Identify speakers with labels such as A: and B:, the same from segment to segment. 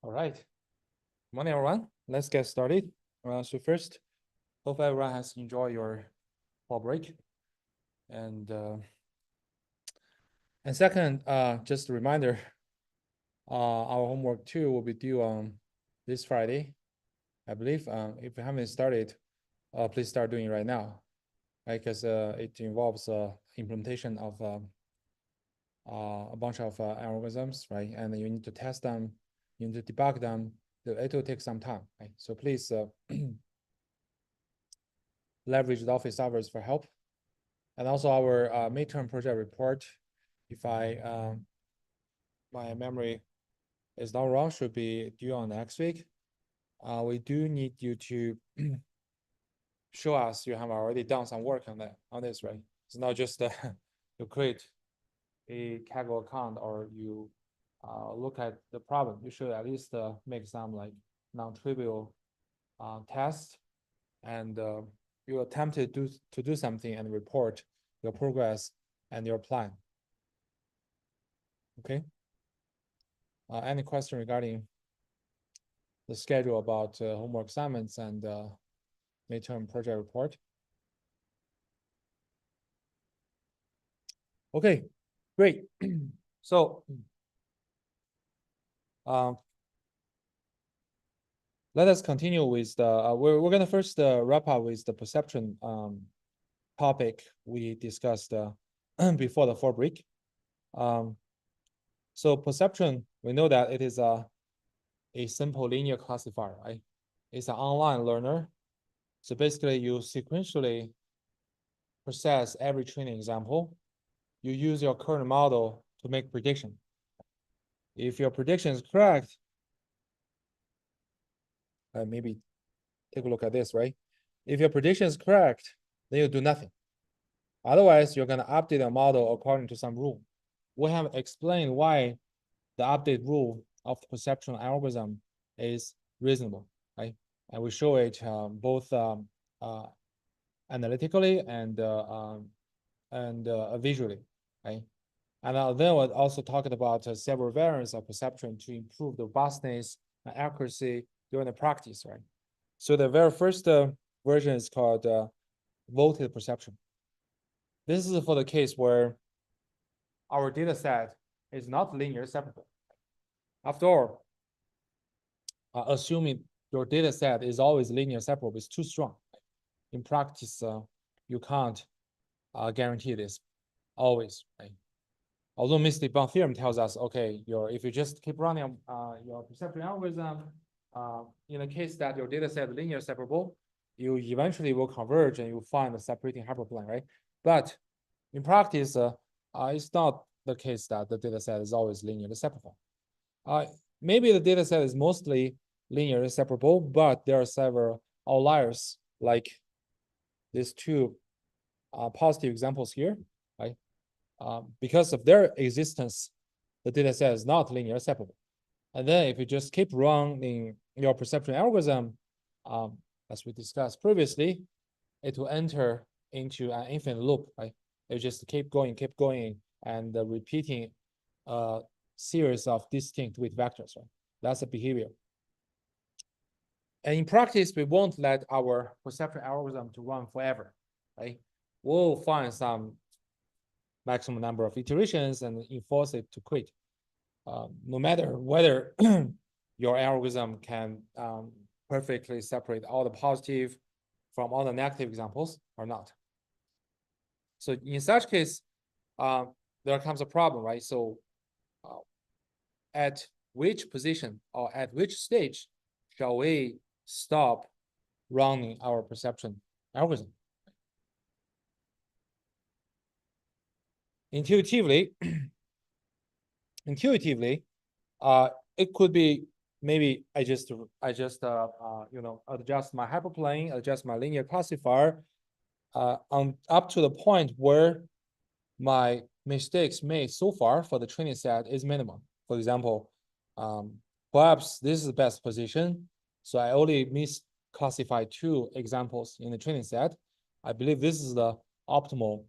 A: All right. Good morning, everyone. Let's get started. So first, hope everyone has enjoyed your fall break. And second, just a reminder, our homework 2 will be due on this Friday, I believe. If you haven't started, please start doing it right now, right? Because it involves implementation of a bunch of algorithms, right? And you need to test them, you need to debug them. It will take some time, right? So please leverage the office hours for help. And also our midterm project report, if my memory is not wrong, should be due on next week. We do need you to show us you have already done some work on this, right? It's not just you create a Kaggle account or you look at the problem. You should at least make some like non-trivial tests, and you attempt to do something and report your progress and your plan. Okay. Any question regarding the schedule about homework assignments and midterm project report? Okay, great. So let us continue with the, we're gonna first wrap up with the perception topic we discussed before the fall break. So perception, we know that it is a simple linear classifier, right? It's an online learner. So basically you sequentially process every training example. You use your current model to make prediction. If your prediction is correct, maybe take a look at this, right? If your prediction is correct, then you do nothing. Otherwise, you're gonna update the model according to some rule. We have explained why the update rule of the perception algorithm is reasonable, right? And we show it both analytically and visually, right? And then we're also talking about several variants of perception to improve the robustness and accuracy during the practice, right? So the very first version is called voted perception. This is for the case where our data set is not linear separable. After all, assuming your data set is always linear separable is too strong. In practice, you can't guarantee this always, right? Although Misty-Bound theorem tells us, okay, if you just keep running your perception algorithm, in the case that your data set is linear separable, you eventually will converge and you find a separating hyperplane, right? But in practice, it's not the case that the data set is always linearly separable. Maybe the data set is mostly linearly separable, but there are several outliers, like these two positive examples here, right? Because of their existence, the data set is not linearly separable. And then if you just keep running your perception algorithm, as we discussed previously, it will enter into an infinite loop, right? You just keep going, and repeating a series of distinct weight vectors, right? That's a behavior. And in practice, we won't let our perception algorithm to run forever, right? We'll find some maximum number of iterations and enforce it to quit. No matter whether your algorithm can perfectly separate all the positive from all the negative examples or not. So in such case, there comes a problem, right? So at which position or at which stage shall we stop running our perception algorithm? Intuitively, it could be maybe I just adjust my hyperplane, adjust my linear classifier on up to the point where my mistakes made so far for the training set is minimum. For example, perhaps this is the best position, so I only misclassified 2 examples in the training set. I believe this is the optimal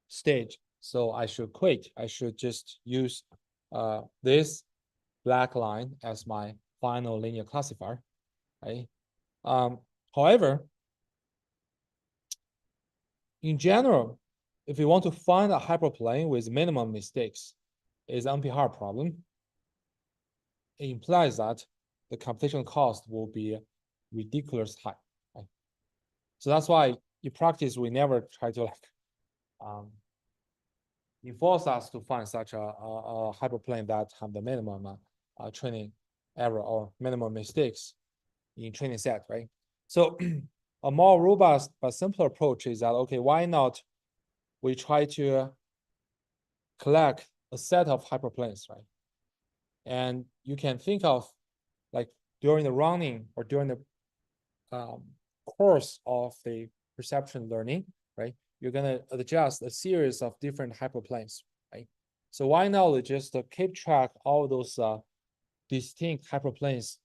A: stage, so I should quit. I should just use this black line as my final linear classifier, right? However, in general, if you want to find a hyperplane with minimum mistakes, is NP-hard problem. It implies that the computational cost will be ridiculous high. Right? So that's why in practice we never try to enforce us to find such a hyperplane that have the minimum training error or minimum mistakes in training set, right? So a more robust but simpler approach is that, okay, why not we try to collect a set of hyperplanes, right? And you can think of like during the running or during the course of the perception learning, right? You're gonna adjust a series of different hyperplanes, right? So why not just keep track all those distinct hyperplanes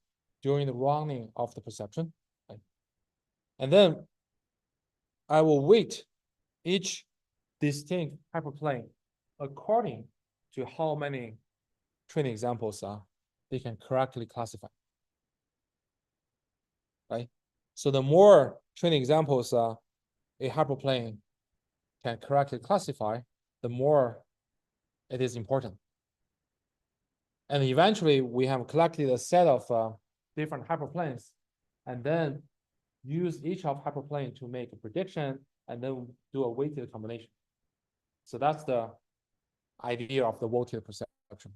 A: during the running of the perception, right? And then I will weight each distinct hyperplane according to how many training examples they can correctly classify, right? So the more training examples a hyperplane can correctly classify, the more it is important. And eventually we have collected a set of different hyperplanes and then use each of hyperplane to make a prediction and then do a weighted combination. So that's the idea of the weighted perception.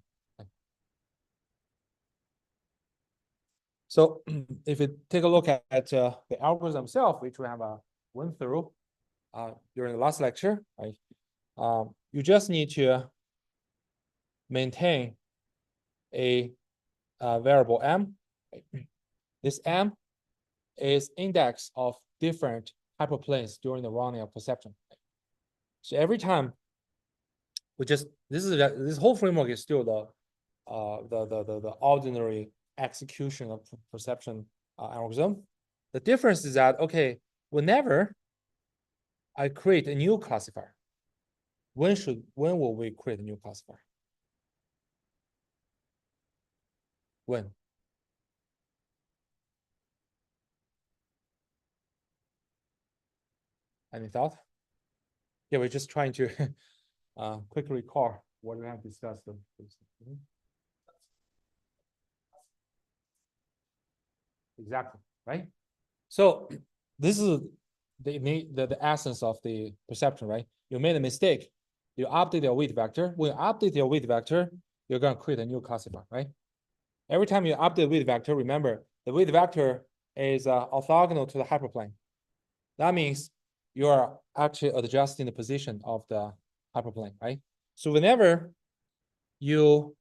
A: So if you take a look at the algorithm itself, which we have went through during the last lecture, right? You just need to maintain a variable m. This m is index of different hyperplanes during the running of perception. So every time we just this whole framework is still the ordinary execution of perception algorithm. The difference is that, okay, whenever I create a new classifier, when will we create a new classifier? When? Any thought? Yeah, we're just trying to quickly recall what we have discussed. Exactly, right? So this is the essence of the perception, right? You made a mistake. You update your weight vector. When you update your weight vector, you're going to create a new classifier, right? Every time you update the weight vector, remember the weight vector is orthogonal to the hyperplane. That means you are actually adjusting the position of the hyperplane, right? So whenever your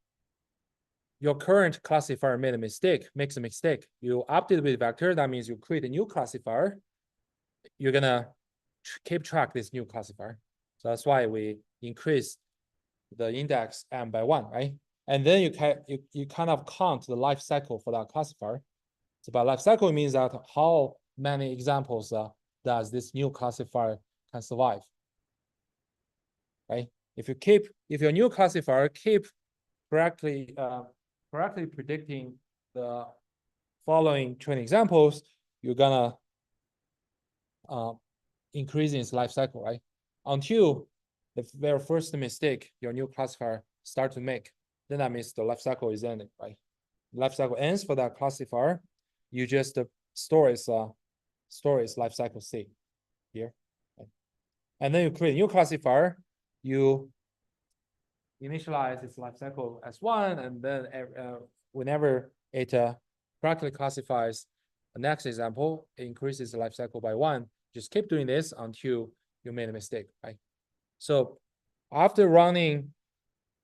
A: current classifier makes a mistake, you update the weight vector. That means you create a new classifier. You're gonna keep track this new classifier. So that's why we increase the index m by 1, right? And then you kind of count the life cycle for that classifier. So by life cycle, it means that how many examples does this new classifier can survive, right? If your new classifier keep correctly predicting the following training examples, you're gonna increase in its life cycle, right? Until the very first mistake your new classifier start to make, then that means the life cycle is ended, right? Life cycle ends for that classifier. You just store its life cycle state here, right? And then you create a new classifier. You initialize its life cycle as 1, and then whenever it correctly classifies the next example, it increases the life cycle by 1. Just keep doing this until you made a mistake, right? So after running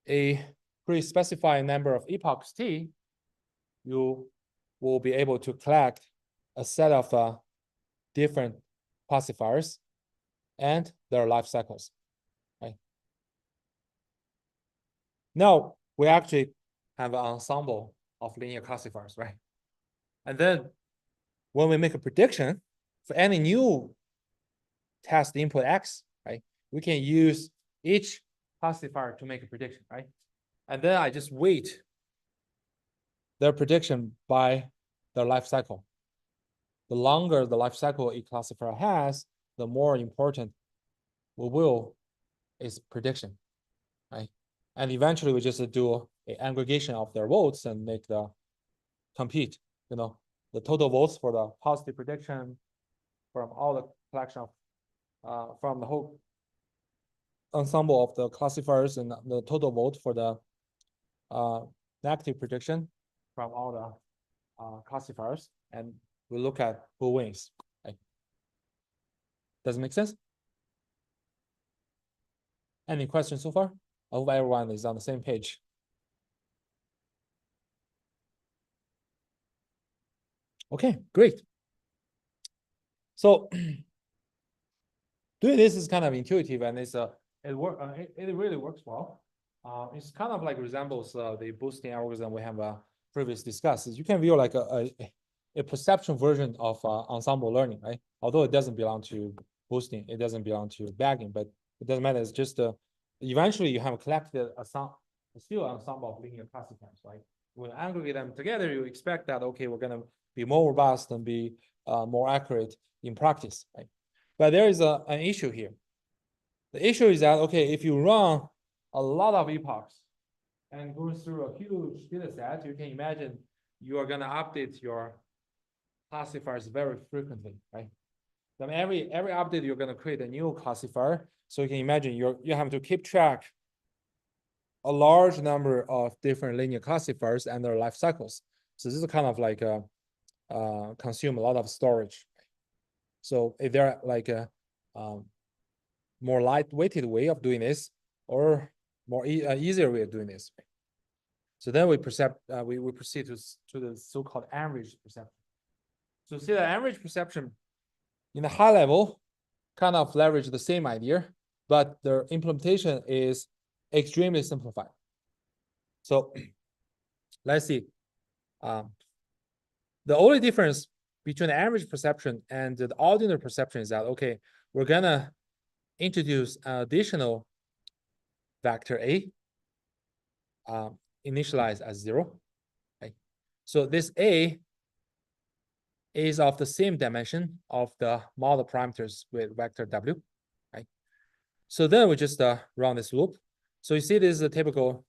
A: a pre-specified number of epochs t, you will be able to collect a set of different classifiers and their life cycles, right? Now we actually have an ensemble of linear classifiers, right? And then when we make a prediction for any new test input X, right, we can use each classifier to make a prediction, right? And then I just weight their prediction by their life cycle. The longer the life cycle a classifier has, the more important will is prediction, right? And eventually we just do an aggregation of their votes and make the compete, the total votes for the positive prediction from all the collection of from the whole ensemble of the classifiers and the total vote for the negative prediction from all the classifiers, and we look at who wins. Right? Does it make sense? Any questions so far? I hope everyone is on the same page. Okay, great. So doing this is kind of intuitive, and it really works well. It's kind of like resembles the boosting algorithm we have previously discussed. You can view like a perception version of ensemble learning, right? Although it doesn't belong to boosting, it doesn't belong to bagging, but it doesn't matter. It's just eventually you have collected still ensemble of linear classifiers, right? When you aggregate them together, you expect that, okay, we're going to be more robust and be more accurate in practice, right? But there is an issue here. The issue is that, okay, if you run a lot of epochs and go through a huge data set, you can imagine you are going to update your classifiers very frequently, right? Then every update, you're going to create a new classifier. So you can imagine you have to keep track a large number of different linear classifiers and their life cycles. So this is kind of like consume a lot of storage. So if there like a more lightweighted way of doing this, or more easier way of doing this. So then we proceed to the so-called average perception. So see the average perception in the high level kind of leverage the same idea, but the implementation is extremely simplified. So let's see. The only difference between the average perception and the ordinary perception is that, okay, we're gonna introduce an additional vector A, initialized as 0. Okay. So this A is of the same dimension of the model parameters with vector W. Right? So then we just run this loop. So you see this is a typical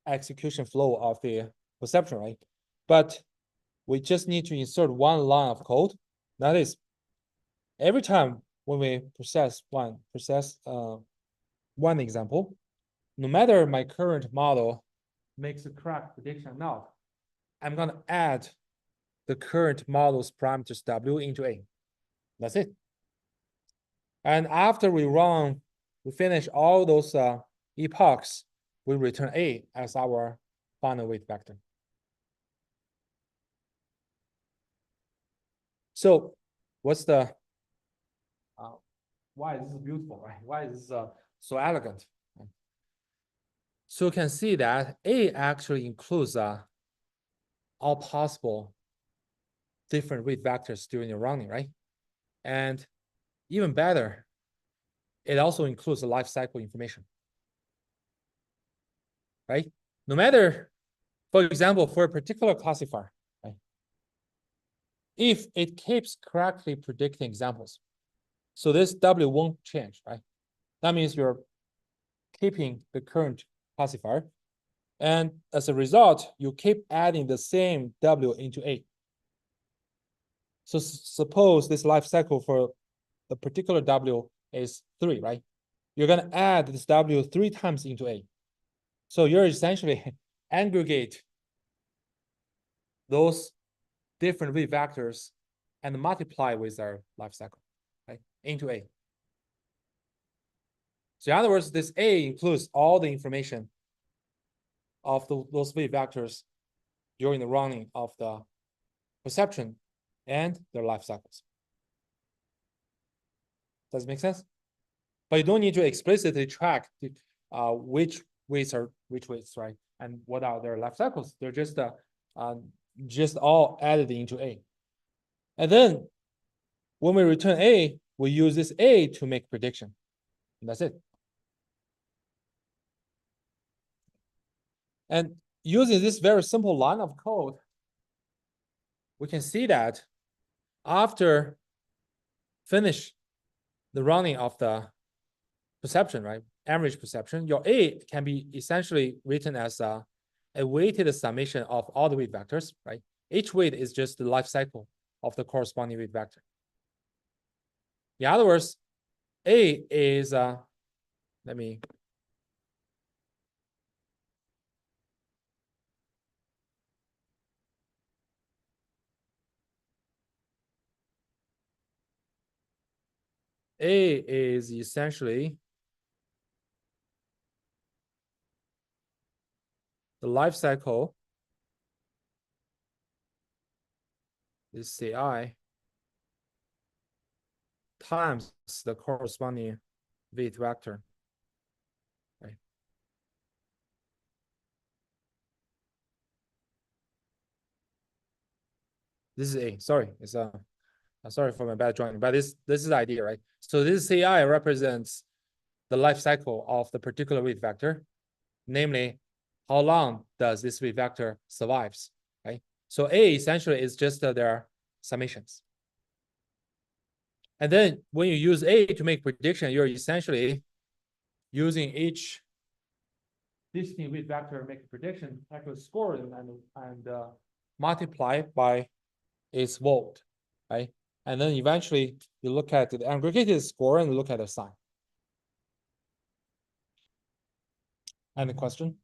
A: execution flow of the perception, right? But we just need to insert one line of code. That is, every time when we process one example, no matter my current model makes a correct prediction or not, I'm going to add the current model's parameters W into A. That's it. And after we finish all those epochs, we return A as our final weight vector. So what's the, why this is beautiful, right? Why is this so elegant? So you can see that A actually includes all possible different weight vectors during your running, right? And even better, it also includes the life cycle information, right? No matter, for example, for a particular classifier, right? If it keeps correctly predicting examples, so this W won't change, right? That means you're keeping the current classifier. And as a result, you keep adding the same W into A. So suppose this life cycle for the particular W is 3, right? You're going to add this W 3 times into A. So you're essentially aggregate those different weight vectors and multiply with their life cycle, right, into A. So in other words, this A includes all the information of those weight vectors during the running of the perception and their life cycles. Does it make sense? But you don't need to explicitly track which weights are which weights, right? And what are their life cycles? They're just all added into A. And then when we return A, we use this A to make prediction. And that's it. And using this very simple line of code, we can see that after finish the running of the perception, right? Average perception, your A can be essentially written as a weighted summation of all the weight vectors, right? Each weight is just the life cycle of the corresponding weight vector. In other words, A is let me A is essentially the life cycle is Ci times the corresponding weight vector, right? This is A. Sorry, it's sorry for my bad drawing, but this is the idea, right? So this Ci represents the life cycle of the particular weight vector, namely, how long does this weight vector survives, right? So A essentially is just their summations. And then when you use A to make prediction, you're essentially using each distinct weight vector to make a prediction, actually score them and multiply by its volt, right? And then eventually you look at the aggregated score and look at the sign. Any question?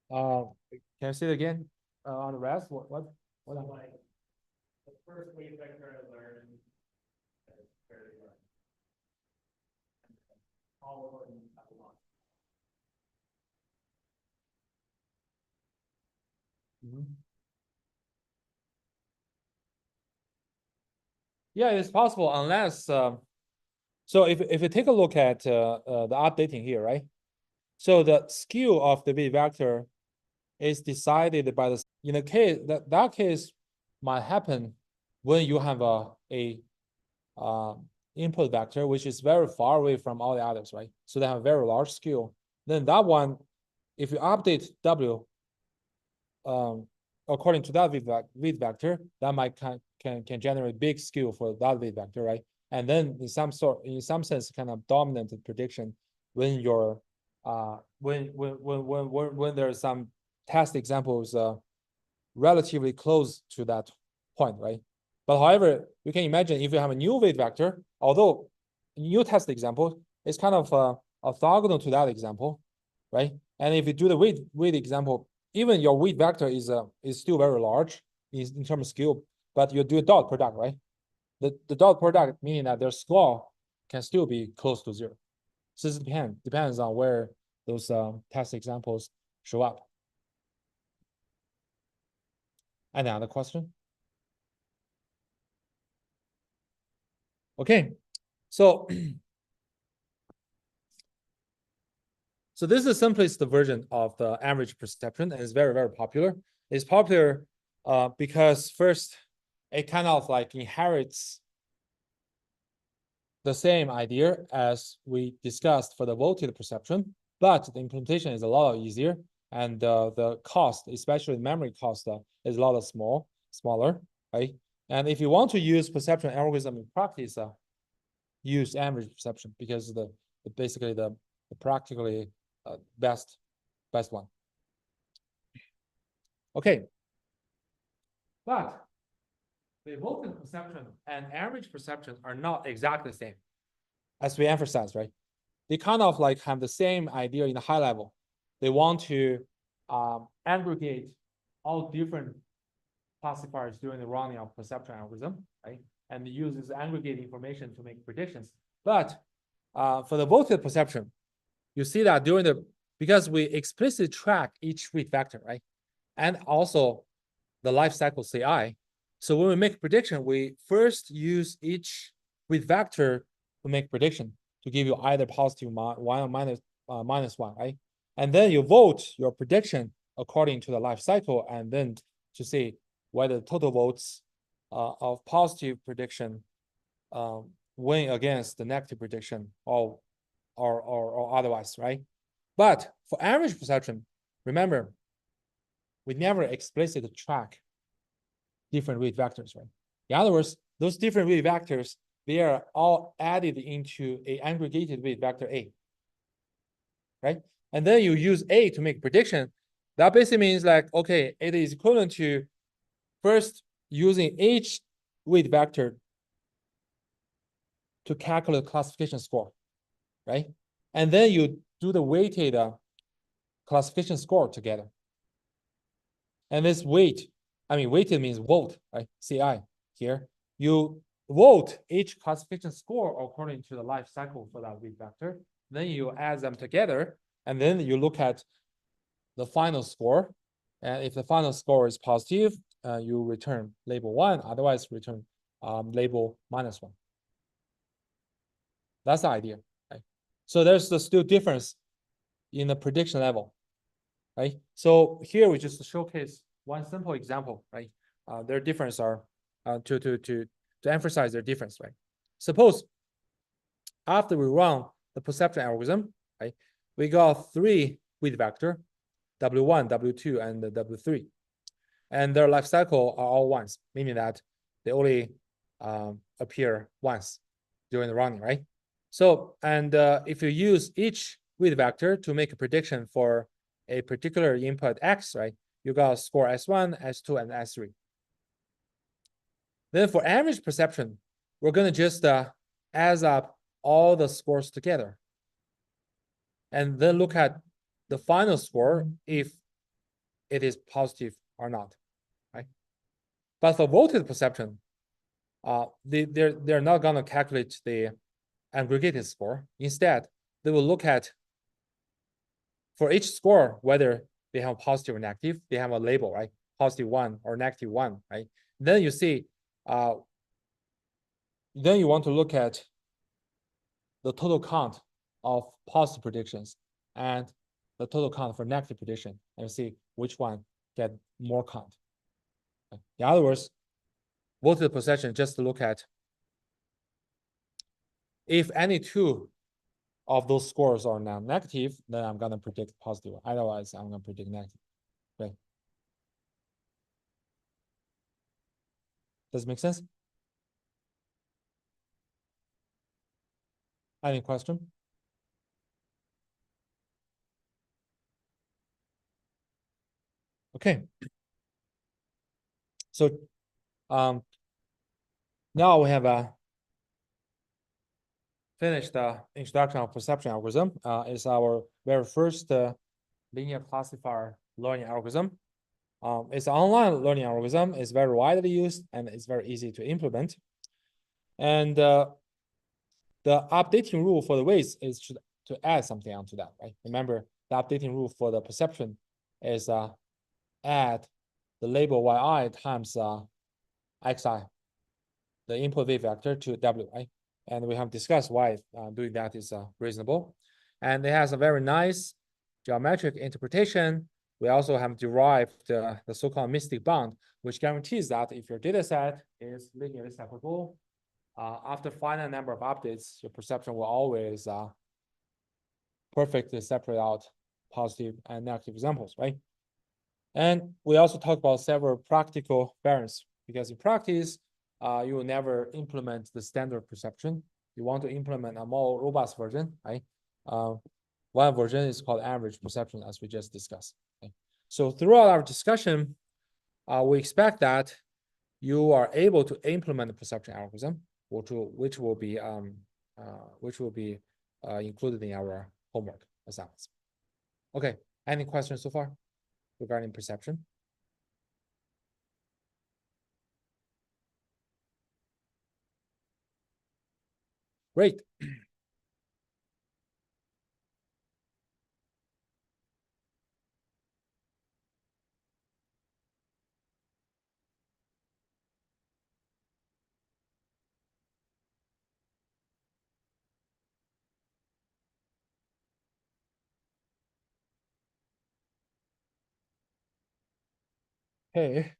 A: Can I say it again? On the rest, what?
B: Like the first weight vector I learned is fairly good. All of them have a lot.
A: Yeah, it's possible unless so if you take a look at the updating here, right? So the skew of the weight vector is decided by the in the case that case might happen when you have a input vector which is very far away from all the others, right? So they have a very large skew. Then that one, if you update W according to that weight vector, that might can generate big skew for that weight vector, right? And then in some sense, kind of dominant prediction when you're when there's some test examples relatively close to that point, right? But however, you can imagine if you have a new weight vector, although new test example is kind of orthogonal to that example, right? And if you do the weight example, even your weight vector is still very large in terms of skew, but you do a dot product, right? The dot product meaning that their score can still be close to zero. So this depends on where those test examples show up. Any other question? Okay, so so this is the simplest version of the average perception, and it's very, very popular. It's popular because first, it kind of like inherits the same idea as we discussed for the voltage perception, but the implementation is a lot easier, and the cost, especially the memory cost, is a lot smaller, right? And if you want to use perception algorithm in practice, use average perception because basically the practically best one. Okay, but the voltage perception and average perception are not exactly the same, as we emphasized, right? They kind of like have the same idea in the high level. They want to aggregate all different classifiers during the running of perception algorithm, right? And use this aggregate information to make predictions. But for the voltage perception, you see that because we explicitly track each weight vector, right? And also the life cycle Ci. So when we make a prediction, we first use each weight vector to make prediction to give you either positive one or minus one, right? And then you vote your prediction according to the life cycle, and then to see whether total votes of positive prediction win against the negative prediction or otherwise, right? But for average perception, remember, we never explicitly track different weight vectors, right? In other words, those different weight vectors, they are all added into a aggregated weight vector A, right? And then you use A to make prediction. That basically means like, okay, it is equivalent to first using each weight vector to calculate classification score, right? And then you do the weighted classification score together. And this weight, I mean, weighted means vote, right? CI here. You vote each classification score according to the life cycle for that weight vector. Then you add them together, and then you look at the final score. And if the final score is positive, you return label 1, otherwise return label -1. That's the idea, right? So there's still difference in the prediction level, right? So here we just showcase one simple example, right? Their difference are to emphasize their difference, right? Suppose after we run the perception algorithm, right, we got 3 weight vector, W1, W2, and W3, and their life cycle are all ones, meaning that they only appear once during the running, right? So, and if you use each weight vector to make a prediction for a particular input X, right, you got score S1, S2, and S3. Then for average perception, we're going to just add up all the scores together and then look at the final score if it is positive or not, right? But for voted perception, they're not going to calculate the aggregated score. Instead, they will look at for each score whether they have positive or negative. They have a label, right? +1 or -1, right? Then you see, then you want to look at the total count of positive predictions and the total count for negative prediction, and see which one get more count. In other words, voted perception just to look at if any 2 of those scores are now negative, then I'm gonna predict positive. Otherwise, I'm gonna predict negative. Okay. Does it make sense? Any question? Okay. So now we have finished the introduction of perception algorithm. It's our very first linear classifier learning algorithm. It's an online learning algorithm. It's very widely used and it's very easy to implement. And the updating rule for the weights is to add something onto that, right? Remember, the updating rule for the perception is add the label yi times xi, the input weight vector, to w, right? And we have discussed why doing that is reasonable. And it has a very nice geometric interpretation. We also have derived the so-called mystic bound, which guarantees that if your data set is linearly separable, after finite number of updates, your perception will always perfectly separate out positive and negative examples, right? And we also talked about several practical variants, because in practice, you will never implement the standard perception. You want to implement a more robust version, right? One version is called average perception, as we just discussed. Okay? So throughout our discussion, we expect that you are able to implement the perception algorithm, which will be included in our homework assignments. Okay, any questions so far regarding perception? Great. Okay.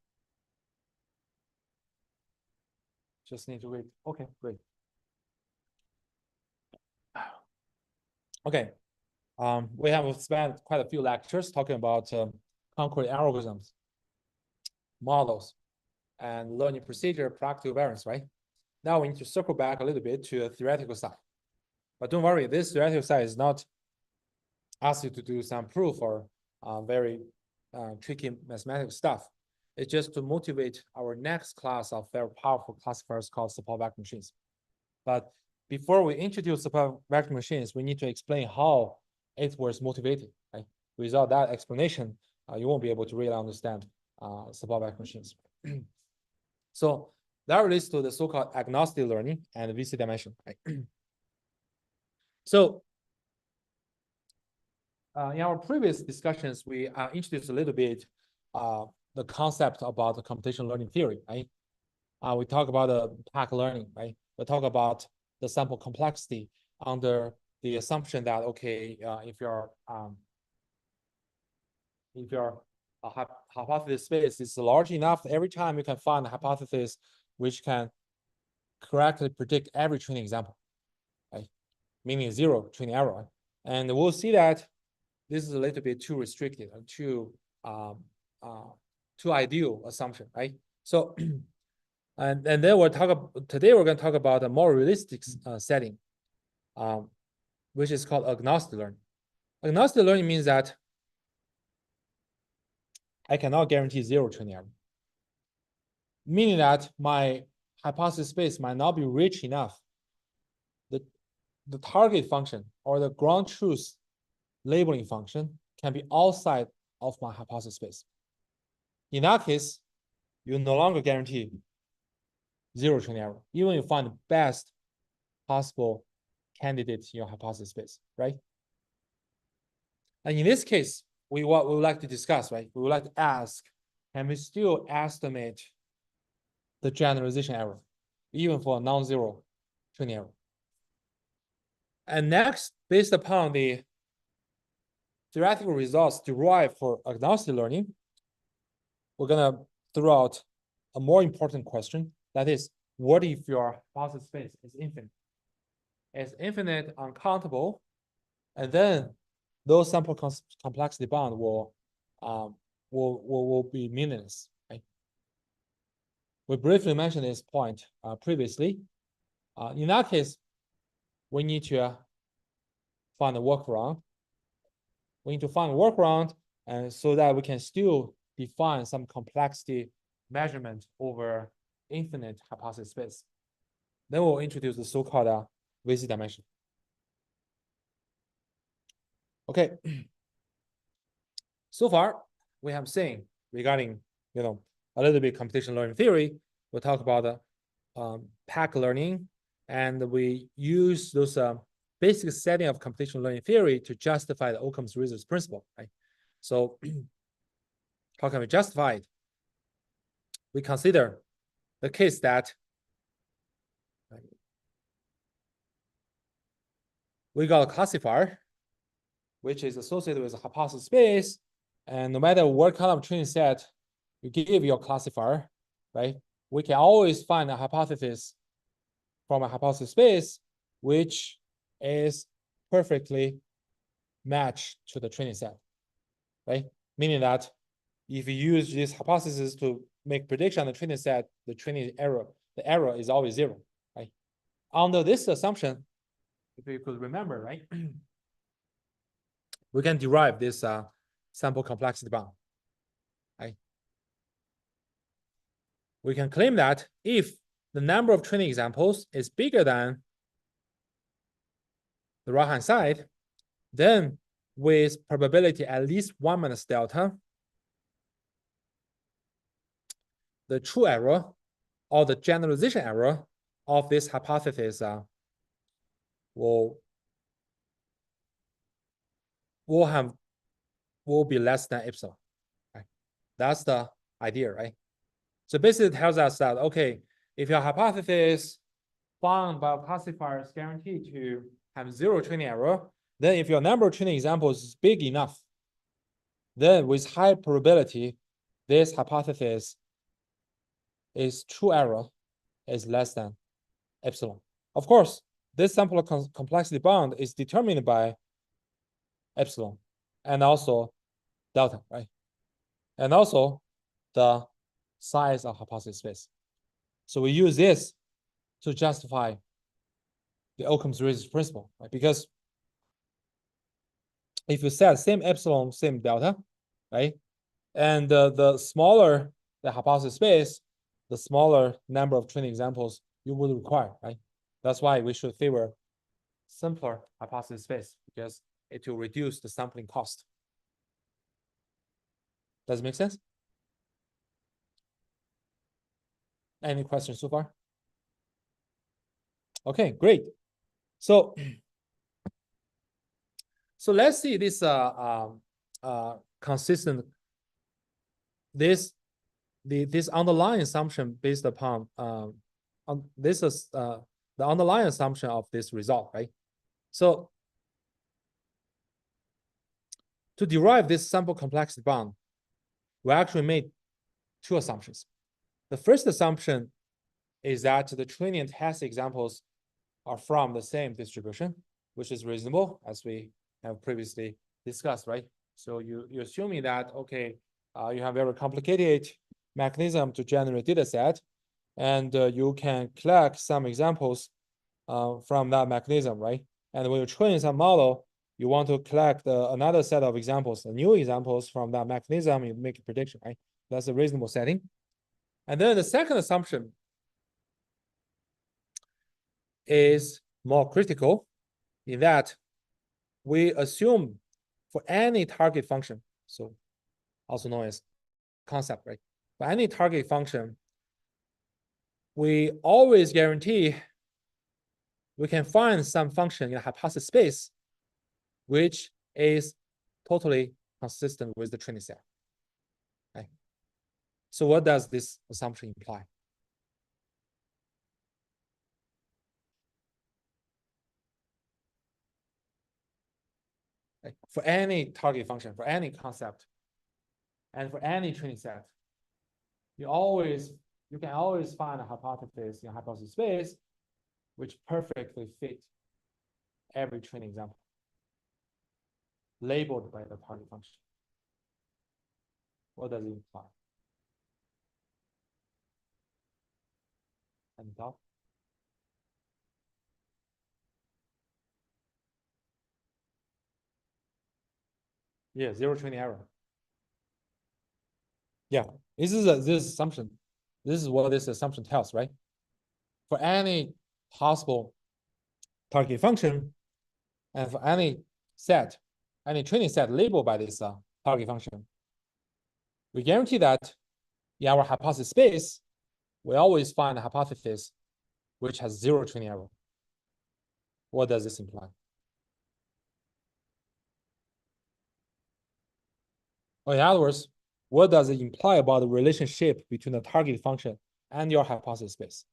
A: Just need to wait. Okay, great. Okay. We have spent quite a few lectures talking about concrete algorithms, models, and learning procedure, practical variance, right? Now we need to circle back a little bit to a theoretical side. But don't worry, this theoretical side is not ask you to do some proof or very tricky mathematical stuff. It's just to motivate our next class of very powerful classifiers called support vector machines. But before we introduce support vector machines, we need to explain how it was motivated. Right? Without that explanation, you won't be able to really understand support vector machines. So that relates to the so-called agnostic learning and VC dimension. Right? So in our previous discussions, we introduced a little bit the concept about the computational learning theory, right? We talk about the pack learning, right? We talk about the sample complexity under the assumption that, okay, if your hypothesis space is large enough, every time you can find a hypothesis which can correctly predict every training example, right? Meaning zero training error. And we'll see that this is a little bit too restricted and too ideal assumption, right? So, and then today we're going to talk about a more realistic setting, which is called agnostic learning. Agnostic learning means that I cannot guarantee zero training error, meaning that my hypothesis space might not be rich enough. The target function or the ground truth labeling function can be outside of my hypothesis space. In that case, you no longer guarantee zero training error, even if you find the best possible candidate in your hypothesis space, right? And in this case, what we would like to discuss, right? We would like to ask, can we still estimate the generalization error, even for a non-zero training error? And next, based upon the theoretical results derived for agnostic learning, we're gonna throw out a more important question. That is, what if your hypothesis space is infinite? It's infinite, uncountable, and then those sample complexity bound will be meaningless. Right? We briefly mentioned this point previously. In that case, we need to find a workaround. We need to find a workaround, and so that we can still define some complexity measurement over infinite hypothesis space. Then we'll introduce the so-called VC dimension. Okay. So far, we have seen regarding a little bit computational learning theory. We'll talk about pack learning, and we use those basic setting of computational learning theory to justify the Occam's razor principle. Right? So how can we justify it? We consider the case that we got a classifier which is associated with a hypothesis space, and no matter what kind of training set you give your classifier, right, we can always find a hypothesis from a hypothesis space which is perfectly matched to the training set, right? Meaning that if you use this hypothesis to make prediction on the training set, the error is always zero, right? Under this assumption, if you could remember, right, we can derive this sample complexity bound, right? We can claim that if the number of training examples is bigger than the right-hand side, then with probability at least 1 minus delta, the true error or the generalization error of this hypothesis will be less than epsilon. Right? That's the idea, right? So basically it tells us that, okay, if your hypothesis found by a classifier is guaranteed to have zero training error, then if your number of training examples is big enough, then with high probability, this hypothesis is true error is less than epsilon. Of course, this sample complexity bound is determined by epsilon and also delta, right? And also the size of hypothesis space. So we use this to justify the Occam's razor principle, right? Because if you set same epsilon, same delta, right? And the smaller the hypothesis space, the smaller number of training examples you would require, right? That's why we should favor simpler hypothesis space, because it will reduce the sampling cost. Does it make sense? Any questions so far? Okay, great. So let's see this consistent this underlying assumption based upon on this is the underlying assumption of this result, right? So to derive this sample complexity bound, we actually made two assumptions. The first assumption is that the training and test examples are from the same distribution, which is reasonable, as we have previously discussed, right? So you're assuming that, okay, you have very complicated mechanism to generate data set, and you can collect some examples from that mechanism, right? And when you train some model, you want to collect another set of examples, new examples from that mechanism, you make a prediction, right? That's a reasonable setting. And then the second assumption is more critical in that we assume for any target function, so also known as concept, right? For any target function, we always guarantee we can find some function in a hypothesis space which is totally consistent with the training set. Okay. So what does this assumption imply? Okay. For any target function, for any concept, and for any training set, you can always find a hypothesis in a hypothesis space which perfectly fit every training example labeled by the target function. What does it imply? Any thought? Yeah, zero training error. Yeah, this assumption. This is what this assumption tells, right? For any possible target function, and for any set, any training set labeled by this target function, we guarantee that in our hypothesis space, we always find a hypothesis which has zero training error. What does this imply? Or in other words, what does it imply about the relationship between the target function and your hypothesis space?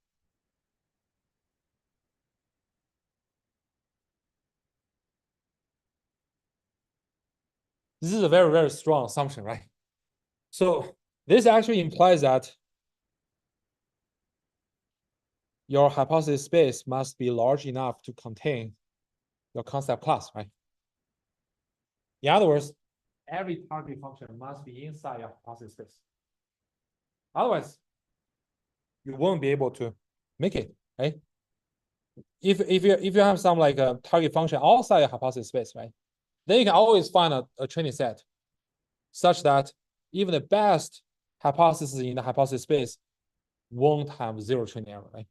A: This is a very, very strong assumption, right? So this actually implies that your hypothesis space must be large enough to contain your concept class, right? In other words, every target function must be inside your hypothesis space. Otherwise, you won't be able to make it, right? If you have some like a target function outside your hypothesis space, right? Then you can always find a training set such that even the best hypothesis in the hypothesis space won't have zero training error, right?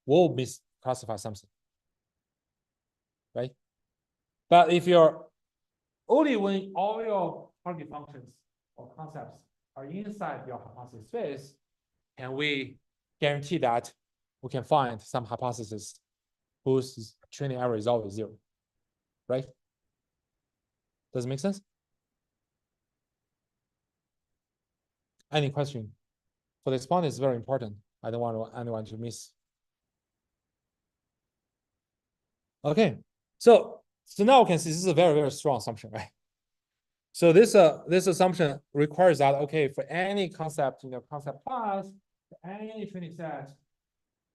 A: Will misclassify something, right? But if you're only when all your target functions or concepts are inside your hypothesis space, can we guarantee that we can find some hypothesis whose training error is always zero, right? Does it make sense? Any question? For this point, it's very important. I don't want anyone to miss. Okay, so now we can see this is a very, very strong assumption, right? So this assumption requires that, okay, for any concept in the concept class, for any training set,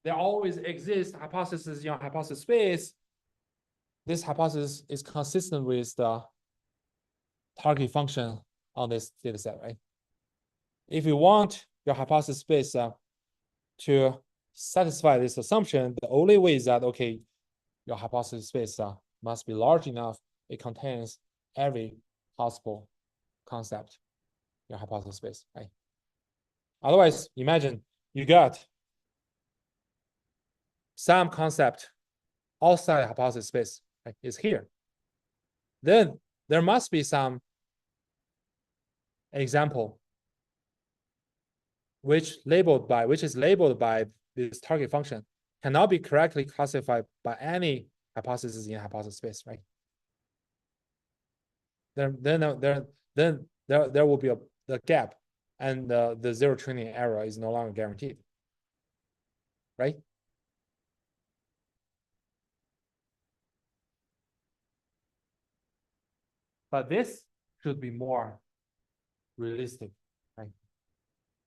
A: there always exists hypothesis in your hypothesis space. This hypothesis is consistent with the target function on this data set, right? If you want your hypothesis space to satisfy this assumption, the only way is that, okay, your hypothesis space must be large enough. It contains every possible concept in your hypothesis space, right? Otherwise, imagine you got some concept outside hypothesis space, right? It's here. Then there must be some example which is labeled by this target function cannot be correctly classified by any hypothesis in hypothesis space, right? Then there will be the gap, and the zero training error is no longer guaranteed, right? But this should be more realistic, right?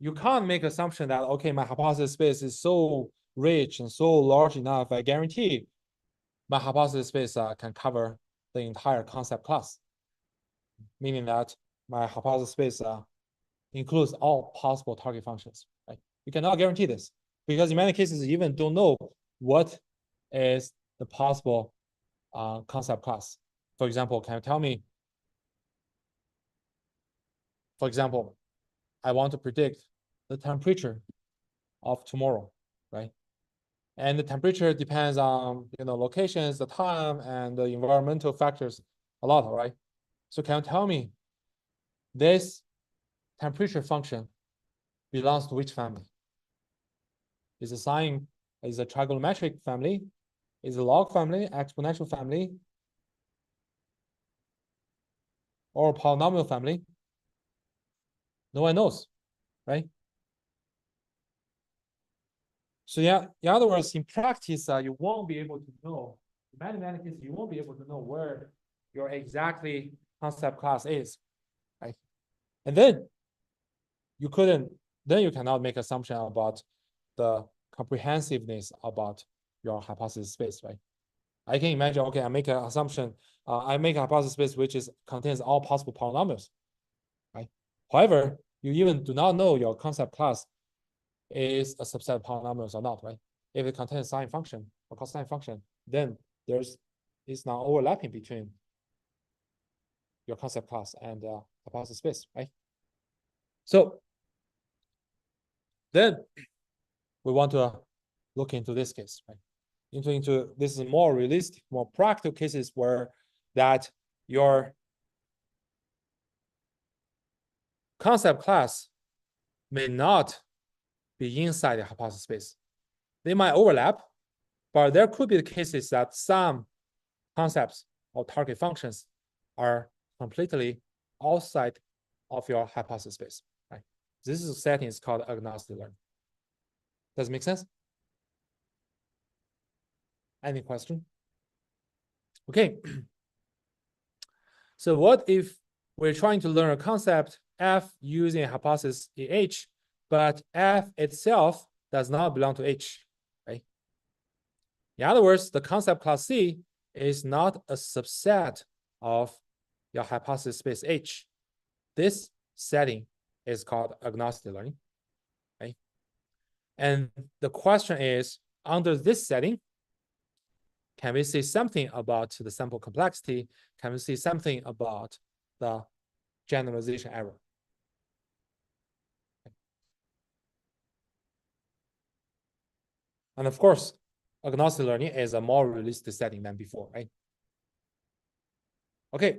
A: You can't make assumption that, okay, my hypothesis space is so rich and so large enough, I guarantee my hypothesis space can cover the entire concept class, meaning that my hypothesis space includes all possible target functions, right? You cannot guarantee this because in many cases, you even don't know what is the possible concept class. For example, can you tell me, for example, I want to predict the temperature of tomorrow, right? And the temperature depends on locations, the time, and the environmental factors a lot, right? So can you tell me this temperature function belongs to which family? Is a trigonometric family? Is a log family, exponential family, or polynomial family? No one knows, right? So yeah, in other words, in practice, you won't be able to know. In many cases, you won't be able to know where your exactly concept class is, right? And then you cannot make assumption about the comprehensiveness about your hypothesis space, right? I can imagine, okay, I make an assumption, I make a hypothesis space which contains all possible polynomials, right? However, you even do not know your concept class is a subset of polynomials or not, right? If it contains sine function or cosine function, then it's not overlapping between your concept class and hypothesis space, right? So then we want to look into this case, right? Into this is more realistic, more practical cases where that your concept class may not be inside the hypothesis space. They might overlap, but there could be the cases that some concepts or target functions are completely outside of your hypothesis space, right? This is a setting is called agnostic learning. Does it make sense? Any question? Okay. So what if we're trying to learn a concept F using a hypothesis in H, but F itself does not belong to H, right? In other words, the concept class C is not a subset of your hypothesis space H. This setting is called agnostic learning, right? And the question is, under this setting, can we say something about the sample complexity? Can we say something about the generalization error? And of course, agnostic learning is a more realistic setting than before, right? Okay.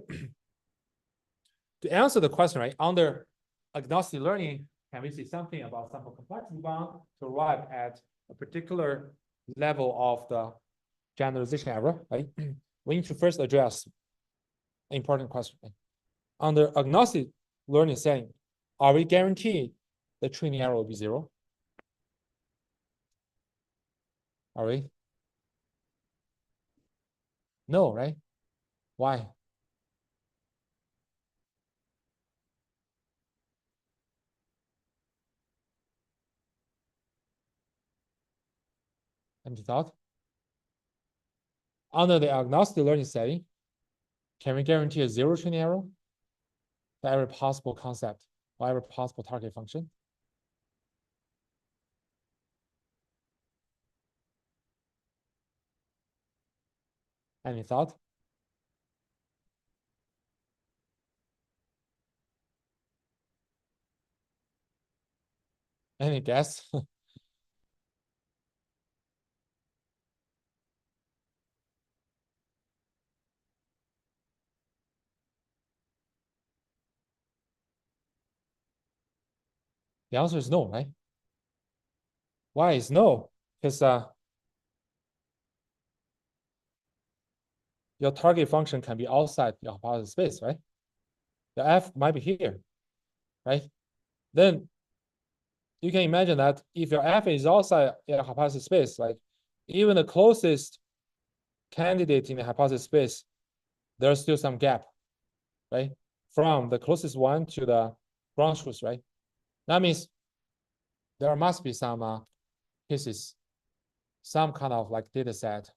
A: To answer the question, right, under agnostic learning, can we say something about sample complexity bound to arrive at a particular level of the generalization error, right? We need to first address an important question. Right? Under agnostic learning setting, are we guaranteed the training error will be zero? Are we? No, right? Why? Any thought? Under the agnostic learning setting, can we guarantee a zero training error for every possible concept or every possible target function? Any thought? Any guess? The answer is no, right? Why is no? Because your target function can be outside your hypothesis space, right? The f might be here, right? Then you can imagine that if your f is outside your hypothesis space, like even the closest candidate in the hypothesis space, there's still some gap, right? From the closest one to the ground truth, right? That means there must be some cases, some kind of like data set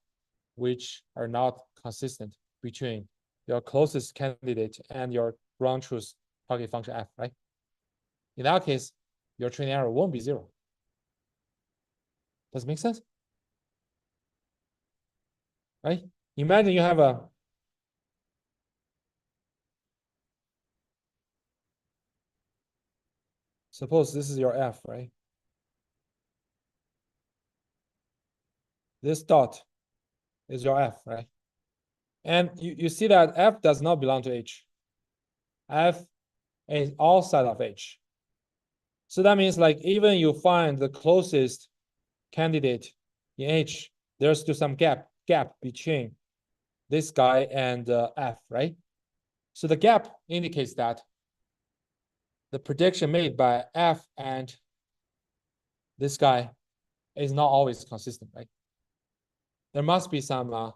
A: which are not consistent between your closest candidate and your ground truth target function f, right? In that case, your training error won't be zero. Does it make sense? Right? Imagine you have a suppose this is your f, right? This dot is your f, right? And you see that f does not belong to H. F is outside of H. So that means like even you find the closest candidate in H, there's still some gap between this guy and F, right? So the gap indicates that the prediction made by F and this guy is not always consistent, right? There must be some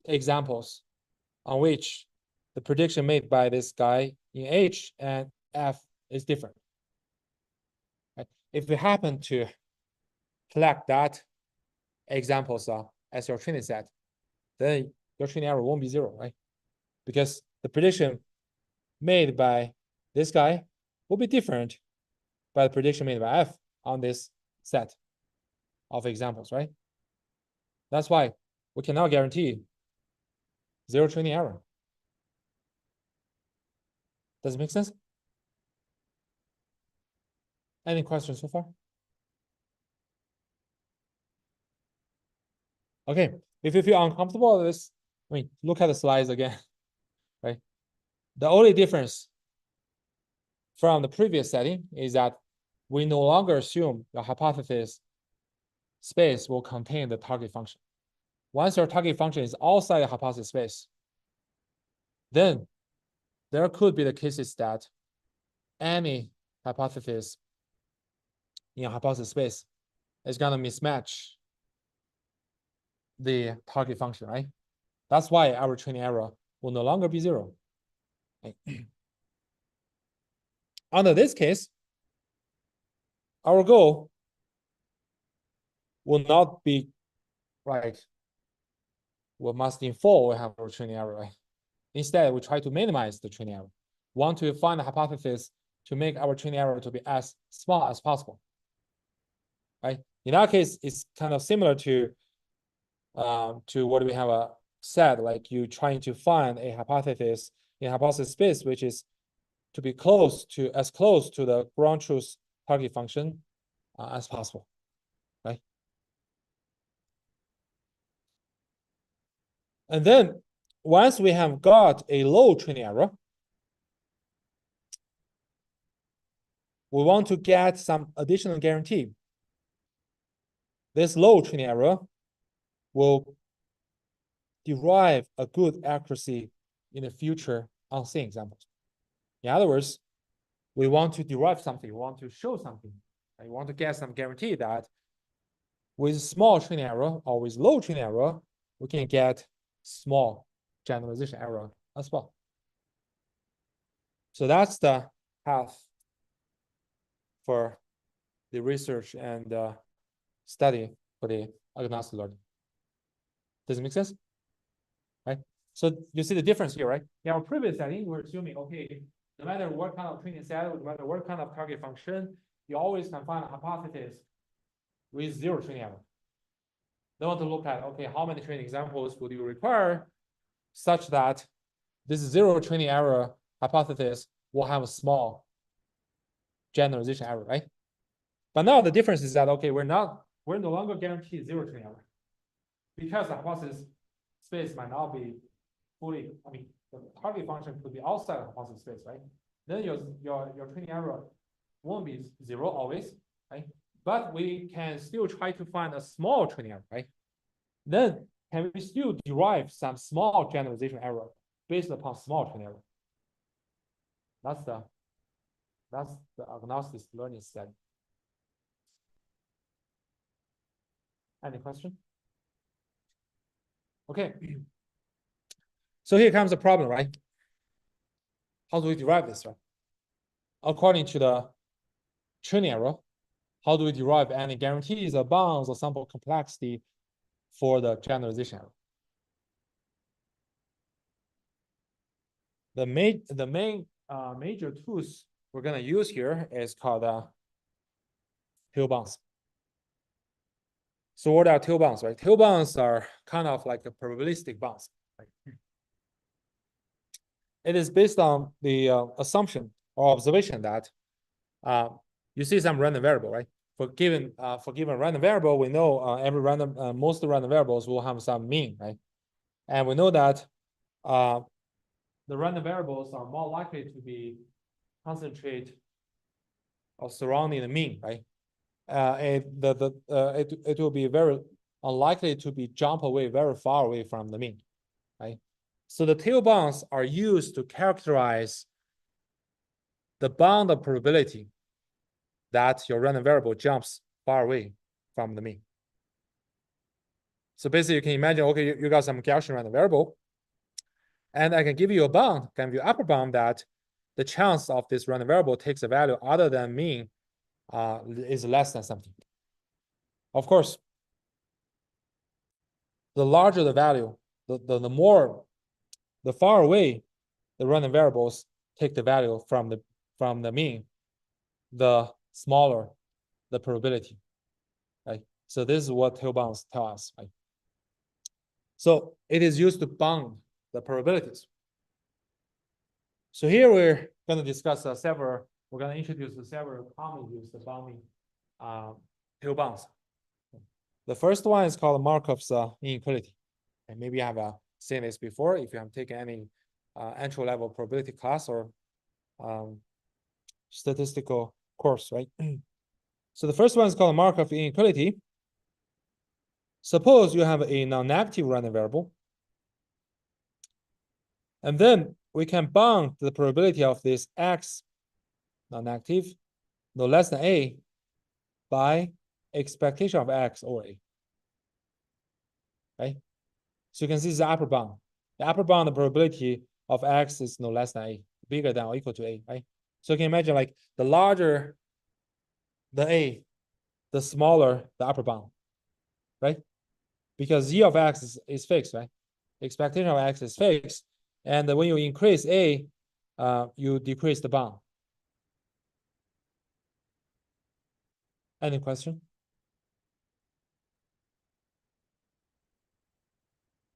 A: examples on which the prediction made by this guy in H and F is different. Right? If you happen to collect that examples as your training set, then your training error won't be zero, right? Because the prediction made by this guy will be different by the prediction made by F on this set of examples, right? That's why we cannot guarantee zero training error. Does it make sense? Any questions so far? Okay, if you feel uncomfortable with this, I mean, look at the slides again, right? The only difference from the previous setting is that we no longer assume the hypothesis space will contain the target function. Once your target function is outside the hypothesis space, then there could be the cases that any hypothesis in a hypothesis space is going to mismatch the target function, right? That's why our training error will no longer be zero. Right? Under this case, our goal will not be right. We must in full we have our training error, right? Instead, we try to minimize the training error. Want to find a hypothesis to make our training error to be as small as possible, right? In that case, it's kind of similar to what we have said, like you trying to find a hypothesis in hypothesis space, which is to be as close to the ground truth target function as possible, right? And then once we have got a low training error, we want to get some additional guarantee. This low training error will derive a good accuracy in the future unseen examples. In other words, we want to derive something, we want to show something, and we want to get some guarantee that with small training error or with low training error, we can get small generalization error as well. So that's the path for the research and study for the agnostic learning. Does it make sense? Right? So you see the difference here, right? In our previous setting, we're assuming, okay, no matter what kind of training set, no matter what kind of target function, you always can find a hypothesis with zero training error. Then want to look at, okay, how many training examples would you require such that this zero training error hypothesis will have a small generalization error, right? But now the difference is that, okay, we're no longer guaranteed zero training error because the hypothesis space might not be fully, I mean, the target function could be outside the hypothesis space, right? Then your training error won't be zero always, right? But we can still try to find a small training error, right? Then can we still derive some small generalization error based upon small training error? That's the agnostic learning setting. Any question? Okay. So here comes the problem, right? How do we derive this, right? According to the training error, how do we derive any guarantees or bounds or sample complexity for the generalization error? The main major tools we're going to use here is called tail bounds. So what are tail bounds, right? Tail bounds are kind of like a probabilistic bounds. Right? It is based on the assumption or observation that you see some random variable, right? For given random variable, we know every random most random variables will have some mean, right? And we know that the random variables are more likely to be concentrate or surrounding the mean, right? It will be very unlikely to be jump away very far away from the mean, right? So the tail bounds are used to characterize the bound of probability that your random variable jumps far away from the mean. So basically, you can imagine, okay, you got some Gaussian random variable, and I can give you a bound, can give you upper bound that the chance of this random variable takes a value other than mean is less than something. Of course, the larger the value, the far away the random variables take the value from the mean, the smaller the probability, right? So this is what tail bounds tell us, right? So it is used to bound the probabilities. So here we're going to discuss we're going to introduce several commonly used bounding tail bounds. The first one is called Markov's inequality. And maybe you have seen this before if you have taken any entry level probability class or statistical course, right? So the first one is called Markov inequality. Suppose you have a non-negative random variable, and then we can bound the probability of this x non-negative no less than a by expectation of x over a. Right? So you can see the upper bound. The upper bound, the probability of x is no less than a, bigger than or equal to a, right? So you can imagine like the larger the a, the smaller the upper bound, right? Because z of x is fixed, right? Expectation of x is fixed. And when you increase a, you decrease the bound. Any question?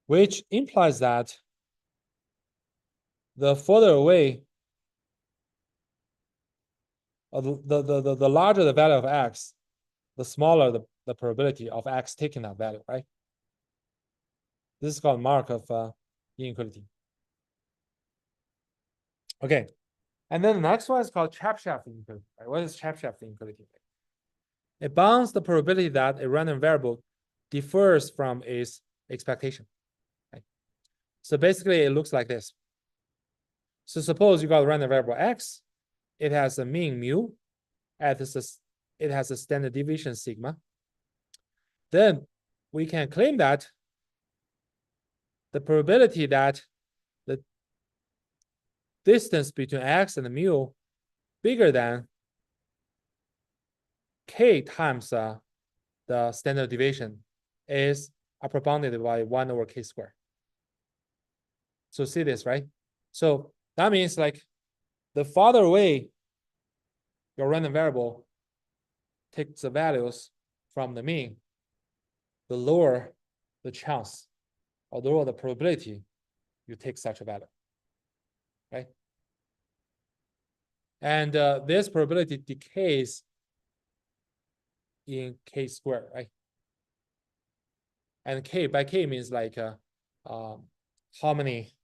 A: Which implies that the further away, the larger the value of x, the smaller the probability of x taking that value, right? This is called Markov inequality. Okay, and then the next one is called Chebyshev inequality. Right? What is Chebyshev inequality? It bounds the probability that a random variable differs from its expectation. Right? So basically, it looks like this. So suppose you got a random variable x, it has a mean mu, it has a standard deviation sigma. Then we can claim that the probability that the distance between x and mu bigger than k times the standard deviation is upper bounded by 1 over k squared. So see this, right? So that means like the farther away your random variable takes the values from the mean, the lower the chance or the lower the probability you take such a value, right? And this probability decays in k squared, right? And k by k means like how many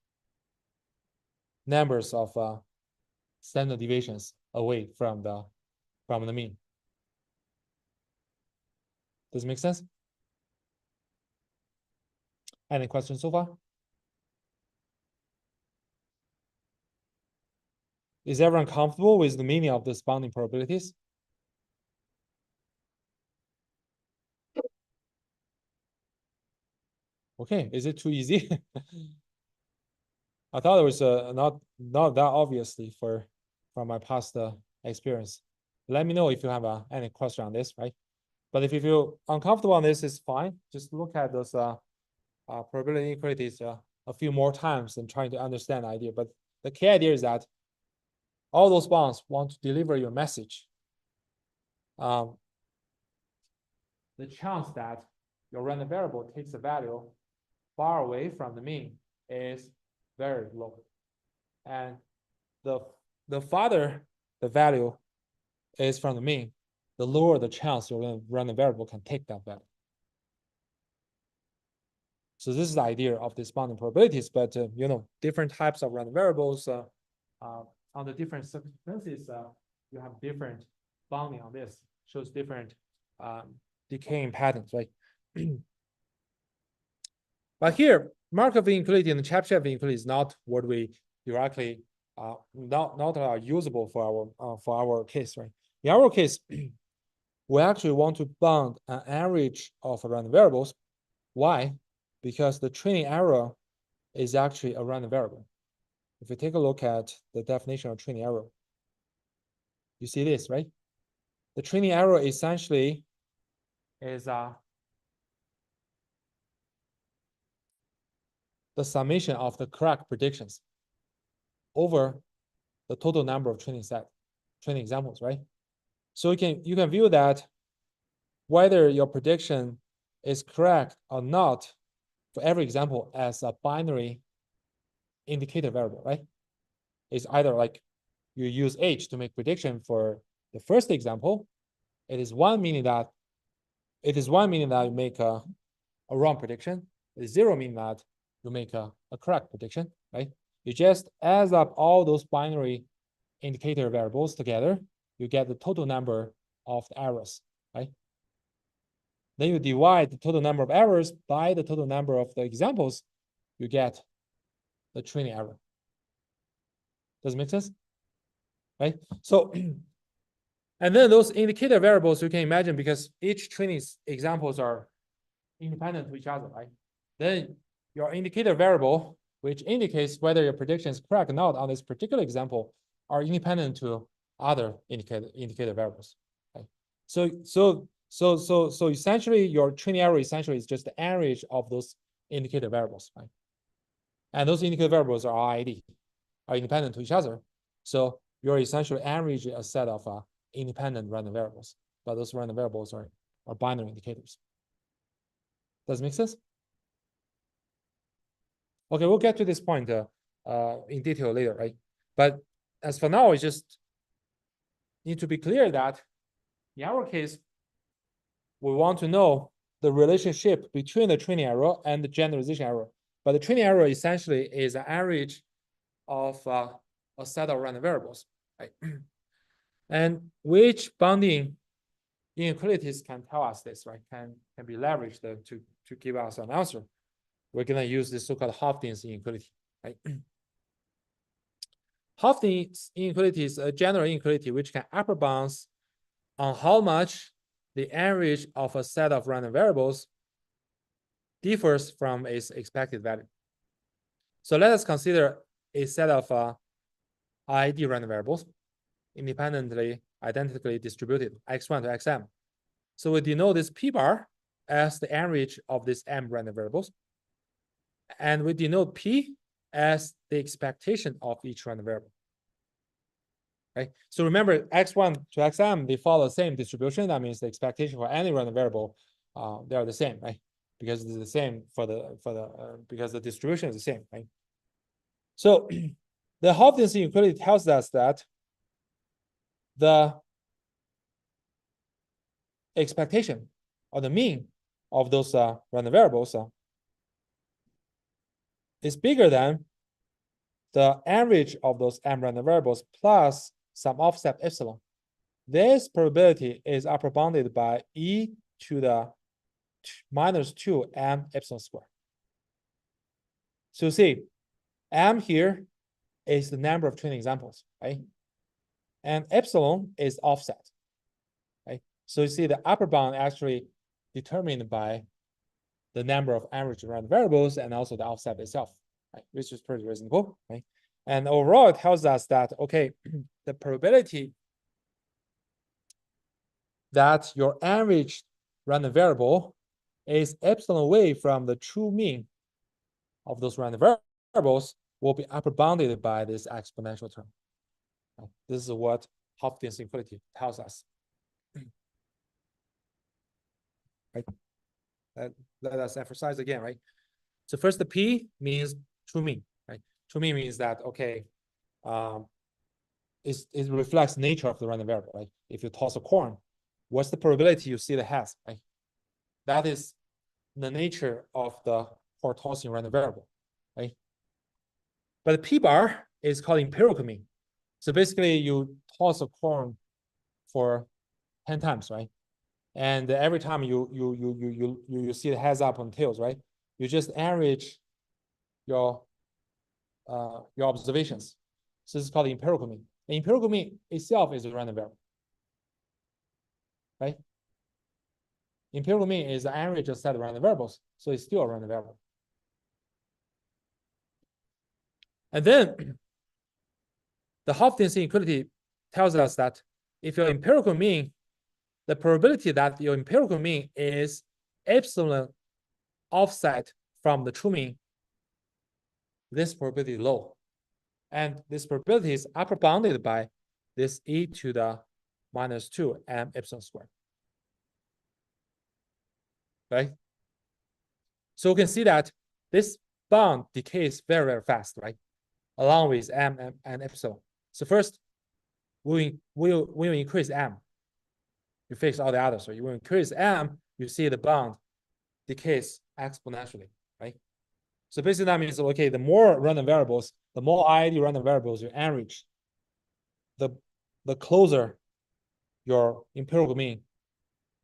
A: numbers of standard deviations away from the mean. Does it make sense? Any questions so far? Is everyone comfortable with the meaning of these bounding probabilities? Okay, is it too easy? I thought it was not that obviously from my past experience. Let me know if you have any question on this, right? But if you feel uncomfortable on this, it's fine. Just look at those probability inequalities a few more times and trying to understand the idea. But the key idea is that all those bounds want to deliver your message. The chance that your random variable takes a value far away from the mean is very low. And the farther the value is from the mean, the lower the chance your random variable can take that value. So this is the idea of these bounding probabilities, but different types of random variables under different circumstances, you have different bounding on this, shows different decaying patterns, right? But here, Markov inequality and Chebyshev inequality is not what we directly not usable for our case, right? In our case, we actually want to bound an average of random variables. Why? Because the training error is actually a random variable. If you take a look at the definition of training error, you see this, right? The training error essentially is the summation of the correct predictions over the total number of training examples, right? So you can view that whether your prediction is correct or not for every example as a binary indicator variable, right? It's either like you use H to make prediction for the first example. It is one meaning that you make a wrong prediction. It is 0 meaning that you make a correct prediction, right? You just add up all those binary indicator variables together, you get the total number of errors, right? Then you divide the total number of errors by the total number of the examples, you get the training error. Does it make sense? Right? So, and then those indicator variables you can imagine, because each training examples are independent of each other, right? Then your indicator variable, which indicates whether your prediction is correct or not on this particular example, are independent to other indicator variables. Right? So essentially your training error essentially is just the average of those indicator variables, right? And those indicator variables are RID, are independent to each other. So you're essentially averaging a set of independent random variables, but those random variables are binary indicators. Does it make sense? Okay, we'll get to this point in detail later, right? But as for now, we just need to be clear that in our case, we want to know the relationship between the training error and the generalization error. But the training error essentially is an average of a set of random variables, right? And which bounding inequalities can tell us this, right? Can be leveraged to give us an answer. We're going to use this so-called Hofstad's inequality, right? Hofstad's inequality is a general inequality which can upper bounds on how much the average of a set of random variables differs from its expected value. So let us consider a set of ID random variables, independently, identically distributed, x1 to xm. So we denote this P bar as the average of these M random variables. And we denote P as the expectation of each random variable. Right? So remember, x1 to xm, they follow the same distribution. That means the expectation for any random variable, they are the same, right? Because it's the same because the distribution is the same, right? So the Hopf inequality tells us that the expectation or the mean of those random variables is bigger than the average of those M random variables plus some offset epsilon. This probability is upper bounded by e to the minus 2 m epsilon square. So see, m here is the number of training examples, right? And epsilon is offset, right? So you see the upper bound actually determined by the number of average random variables and also the offset itself, right? Which is pretty reasonable, right? And overall, it tells us that, okay, the probability that your average random variable is epsilon away from the true mean of those random variables will be upper bounded by this exponential term. Right? This is what Hopf inequality tells us. Right? Let us emphasize again, right? So first, the P means true mean, right? True mean means that, okay, it reflects nature of the random variable, right? If you toss a coin, what's the probability you see the heads, right? That is the nature of the for tossing random variable, right? But the P bar is called empirical mean. So basically, you toss a coin for 10 times, right? And every time you see the heads up and tails, right? You just average your observations. So this is called the empirical mean. The empirical mean itself is a random variable, right? Empirical mean is the average of set of random variables, so it's still a random variable. And then the Hopf inequality tells us that if your empirical mean, the probability that your empirical mean is epsilon offset from the true mean, this probability is low. And this probability is upper bounded by this e to the minus 2 m epsilon squared. Right? So you can see that this bound decays very, very fast, right? Along with m and epsilon. So first, we will increase m. You fix all the others. So you will increase m, you see the bound decays exponentially, right? So basically that means, okay, the more random variables, the more IID random variables you average, the closer your empirical mean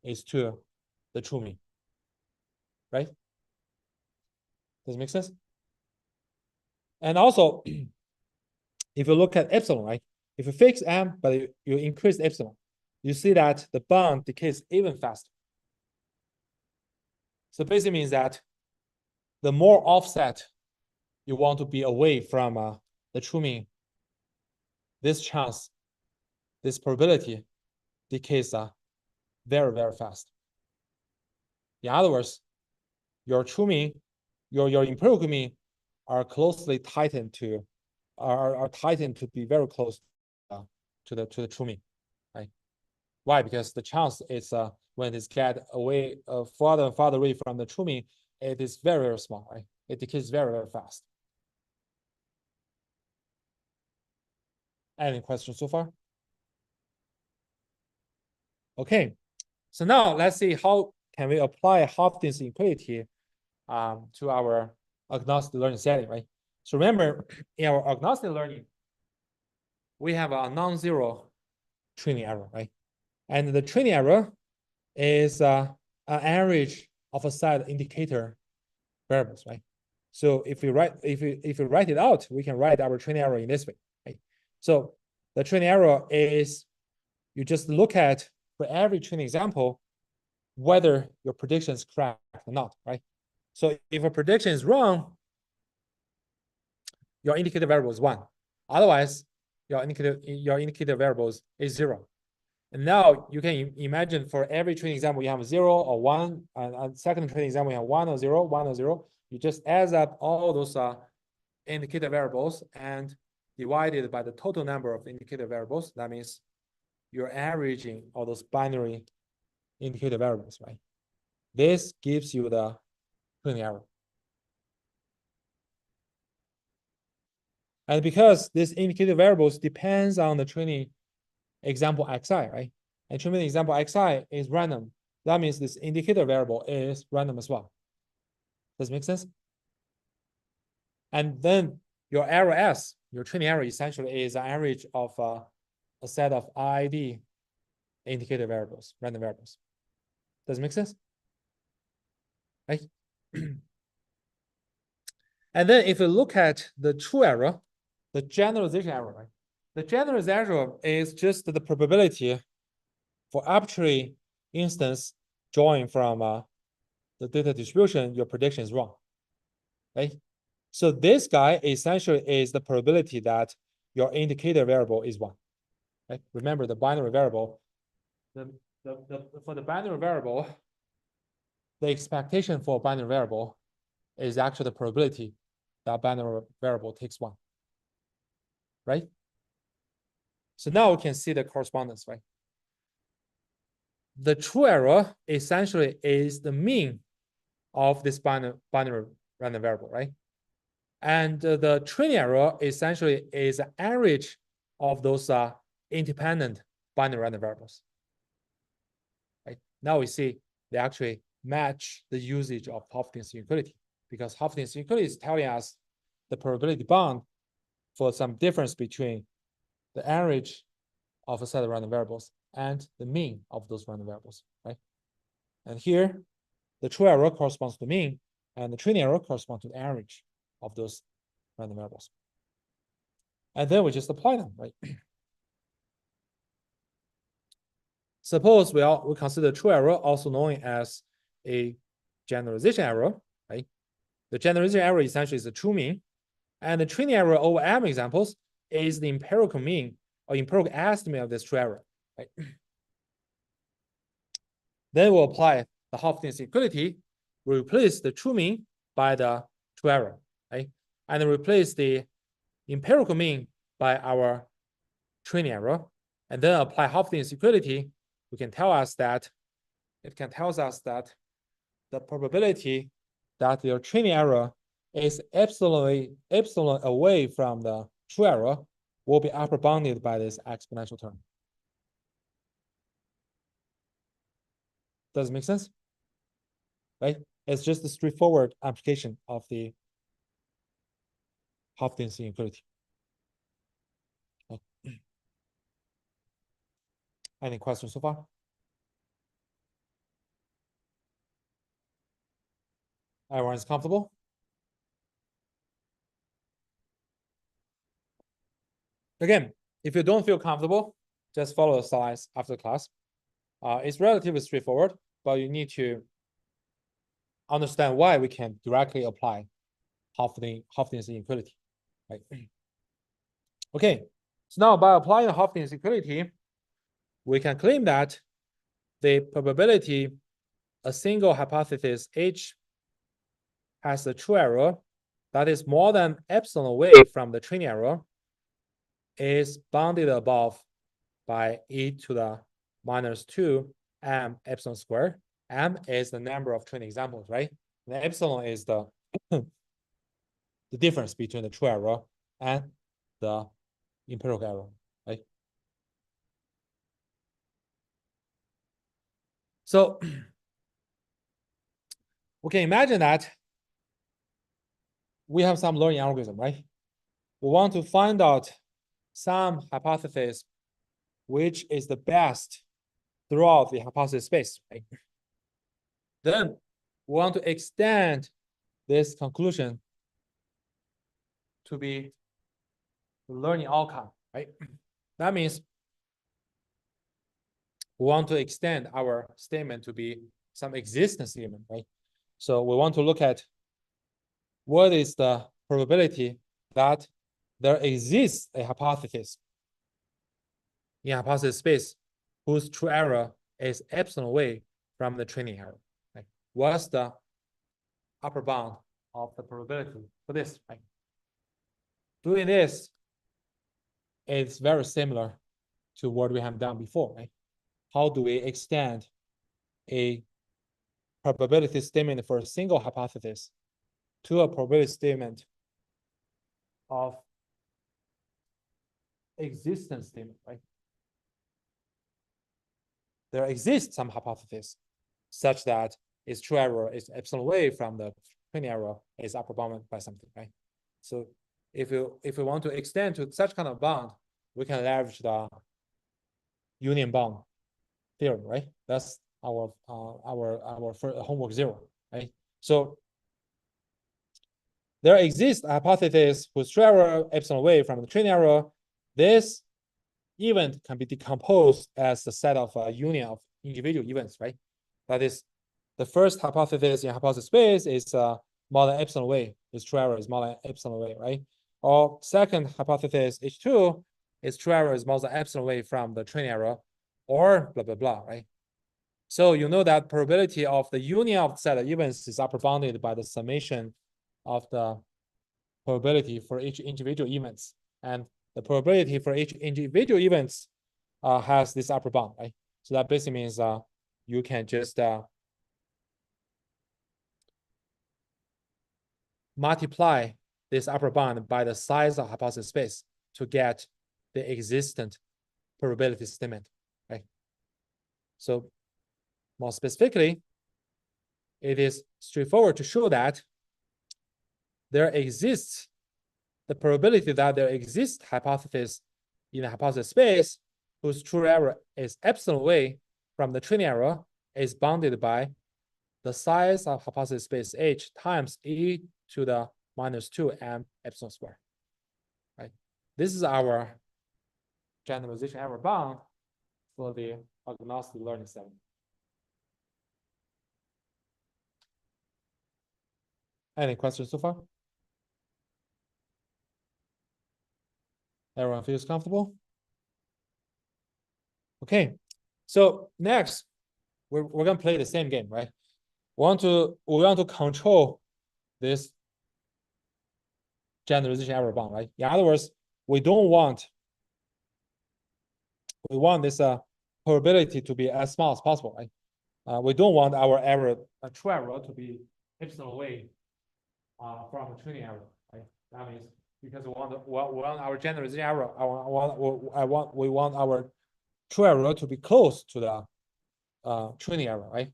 A: is to the true mean, right? Does it make sense? And also, if you look at epsilon, right? If you fix m, but you increase epsilon, you see that the bound decays even faster. So basically means that the more offset you want to be away from the true mean, this chance, this probability decays very, very fast. In other words, your true mean, your empirical mean are closely tightened to are tightened to be very close to the true mean, right? Why? Because the chance is when it's get away farther and farther away from the true mean, it is very, very small, right? It decays very, very fast. Any questions so far? Okay, so now let's see how can we apply Hopf inequality to our agnostic learning setting, right? So remember, in our agnostic learning, we have a non-zero training error, right? And the training error is an average of a set indicator variables, right? So if we write it out, we can write our training error in this way, right? So the training error is you just look at for every training example whether your prediction is correct or not, right? So if a prediction is wrong, your indicator variable is 1. Otherwise, your indicator variable is 0. And now you can imagine for every training example, you have 0 or 1, and second training example, you have 1 or 0, 1 or 0. You just add up all those indicator variables and divide it by the total number of indicator variables. That means you're averaging all those binary indicator variables, right? This gives you the training error. And because this indicator variables depends on the training example xi, right? And training example xi is random. That means this indicator variable is random as well. Does it make sense? And then your error S, your training error essentially is an average of a set of IID indicator variables, random variables. Does it make sense? Right? And then if you look at the true error, the generalization error, right? The generalization error is just the probability for arbitrary instance drawing from the data distribution, your prediction is wrong, right? So this guy essentially is the probability that your indicator variable is 1. Right? Remember the binary variable. For the binary variable, the expectation for binary variable is actually the probability that binary variable takes 1. Right? So now we can see the correspondence, right? The true error essentially is the mean of this binary random variable, right? And the training error essentially is the average of those independent binary random variables. Right? Now we see they actually match the usage of Hopkins inequality, because Hopkins inequality is telling us the probability bound for some difference between the average of a set of random variables and the mean of those random variables, right? And here, the true error corresponds to the mean, and the training error corresponds to the average of those random variables. And then we just apply them, right? Suppose we consider true error, also known as a generalization error, right? The generalization error essentially is the true mean, and the training error over M examples is the empirical mean or empirical estimate of this true error, right? Then we'll apply the Hopkins inequality, we replace the true mean by the true error, right? And replace the empirical mean by our training error, and then apply Hopkins inequality. It can tell us that the probability that your training error is epsilon away from the true error will be upper bounded by this exponential term. Does it make sense? Right? It's just a straightforward application of the Hopkins inequality. Okay. Any questions so far? Everyone's comfortable? Again, if you don't feel comfortable, just follow the slides after class. It's relatively straightforward, but you need to understand why we can directly apply Hopkins inequality, right? Okay, so now by applying the Hopkins inequality, we can claim that the probability a single hypothesis H has a true error that is more than epsilon away from the training error is bounded above by e to the -2 m epsilon squared. M is the number of training examples, right? The epsilon is the the difference between the true error and the empirical error, right? So we can imagine that we have some learning algorithm, right? We want to find out some hypothesis which is the best throughout the hypothesis space, right? Then we want to extend this conclusion to be the learning outcome, right? That means we want to extend our statement to be some existence statement, right? So we want to look at what is the probability that there exists a hypothesis in hypothesis space whose true error is epsilon away from the training error. Right? What's the upper bound of the probability for this? Right? Doing this is very similar to what we have done before. Right? How do we extend a probability statement for a single hypothesis to a probability statement of existence statement, right? There exists some hypothesis such that its true error is epsilon away from the training error is upper bounded by something, right? So if we want to extend to such kind of bound, we can leverage the union bound theorem, right? That's our first homework 0, right? So there exists a hypothesis whose true error epsilon away from the training error. This event can be decomposed as a set of union of individual events, right? That is, the first hypothesis in hypothesis space is more than epsilon away. Its true error is more than epsilon away, right? Or second hypothesis H2, its true error is more than epsilon away from the training error, or blah blah blah, right? So you know that probability of the union of the set of events is upper bounded by the summation of the probability for each individual events, and the probability for each individual events has this upper bound, right? So that basically means you can just multiply this upper bound by the size of hypothesis space to get the existent probability statement, right? So more specifically, it is straightforward to show that there exists the probability that there exists hypothesis in the hypothesis space whose true error is epsilon away from the training error is bounded by the size of hypothesis space H times e to the -2 m epsilon square, right? This is our generalization error bound for the agnostic learning setting. Any questions so far? Everyone feels comfortable? Okay, so next we're gonna play the same game, right? We want to control this generalization error bound, right? In other words, we want this probability to be as small as possible, right? We don't want our error, true error, to be epsilon away from the training error, right? That means because we want our generalization error, we want our true error to be close to the training error, right?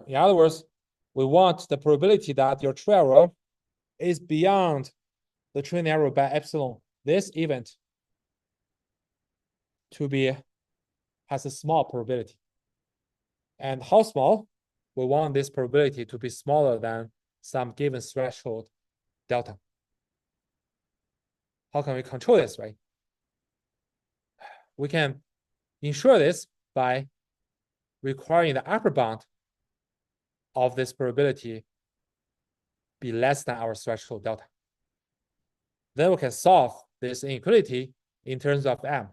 A: In other words, we want the probability that your true error is beyond the training error by epsilon, this event, to be has a small probability. And how small? We want this probability to be smaller than some given threshold delta. How can we control this, right? We can ensure this by requiring the upper bound of this probability be less than our threshold delta. Then we can solve this inequality in terms of m.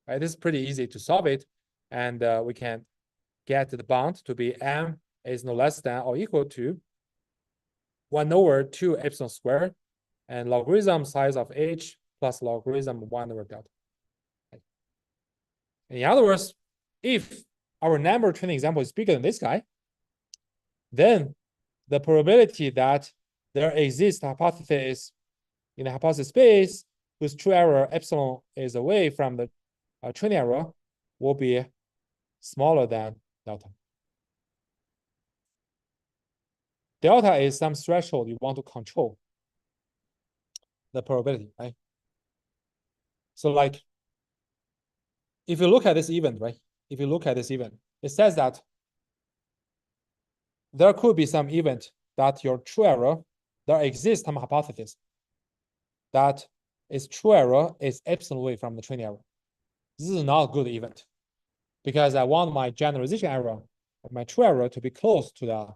A: Right? This is pretty easy to solve it, and we can get the bound to be m is no less than or equal to 1/2 epsilon squared and logarithm size of h plus logarithm 1/delta. Right? In other words, if our number training example is bigger than this guy, then the probability that there exists hypothesis in the hypothesis space whose true error epsilon is away from the training error will be smaller than delta. Delta is some threshold you want to control the probability, right? So like, if you look at this event, right? If you look at this event, it says that there could be some event that your true error, there exists some hypothesis that its true error is epsilon away from the training error. This is not a good event because I want my generalization error, my true error, to be close to the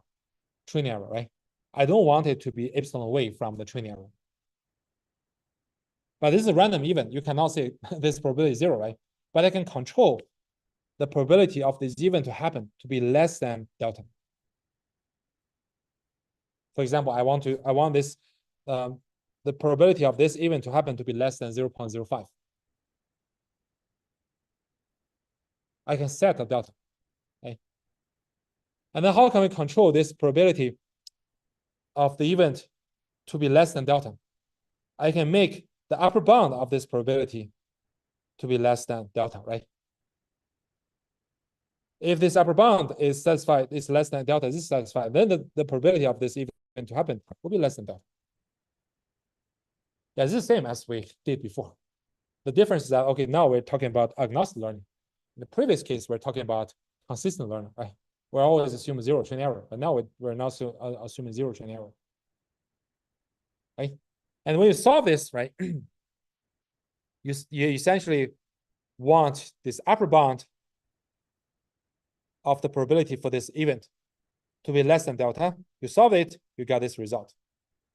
A: training error, right? I don't want it to be epsilon away from the training error. But this is a random event. You cannot say this probability is 0, right? But I can control the probability of this event to happen to be less than delta. For example, I want this, the probability of this event to happen to be less than 0.05. I can set a delta. Okay. And then how can we control this probability of the event to be less than delta? I can make the upper bound of this probability to be less than delta, right? If this upper bound is satisfied, is less than delta, is satisfied, then the probability of this event to happen will be less than delta. Yeah, it's the same as we did before. The difference is that, okay, now we're talking about agnostic learning. In the previous case, we're talking about consistent learning, right? We're always assuming zero training error, but now we're not assuming zero training error, right? And when you solve this, right, you essentially want this upper bound of the probability for this event to be less than delta. You solve it, you got this result,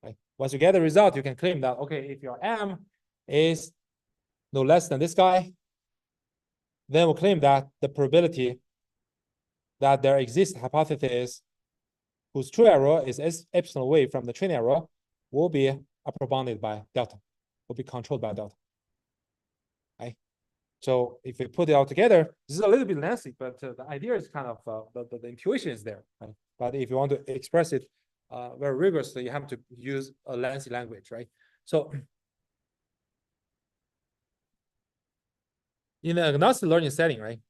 A: right? Once you get the result, you can claim that, okay, if your M is no less than this guy, then we'll claim that the probability that there exists hypothesis whose true error is epsilon away from the training error will be upper bounded by delta, will be controlled by delta. Right? So if we put it all together, this is a little bit lengthy, but the idea is kind of, the intuition is there. Right? But if you want to express it very rigorously, you have to use a lengthy language, right? So in the agnostic learning setting, right,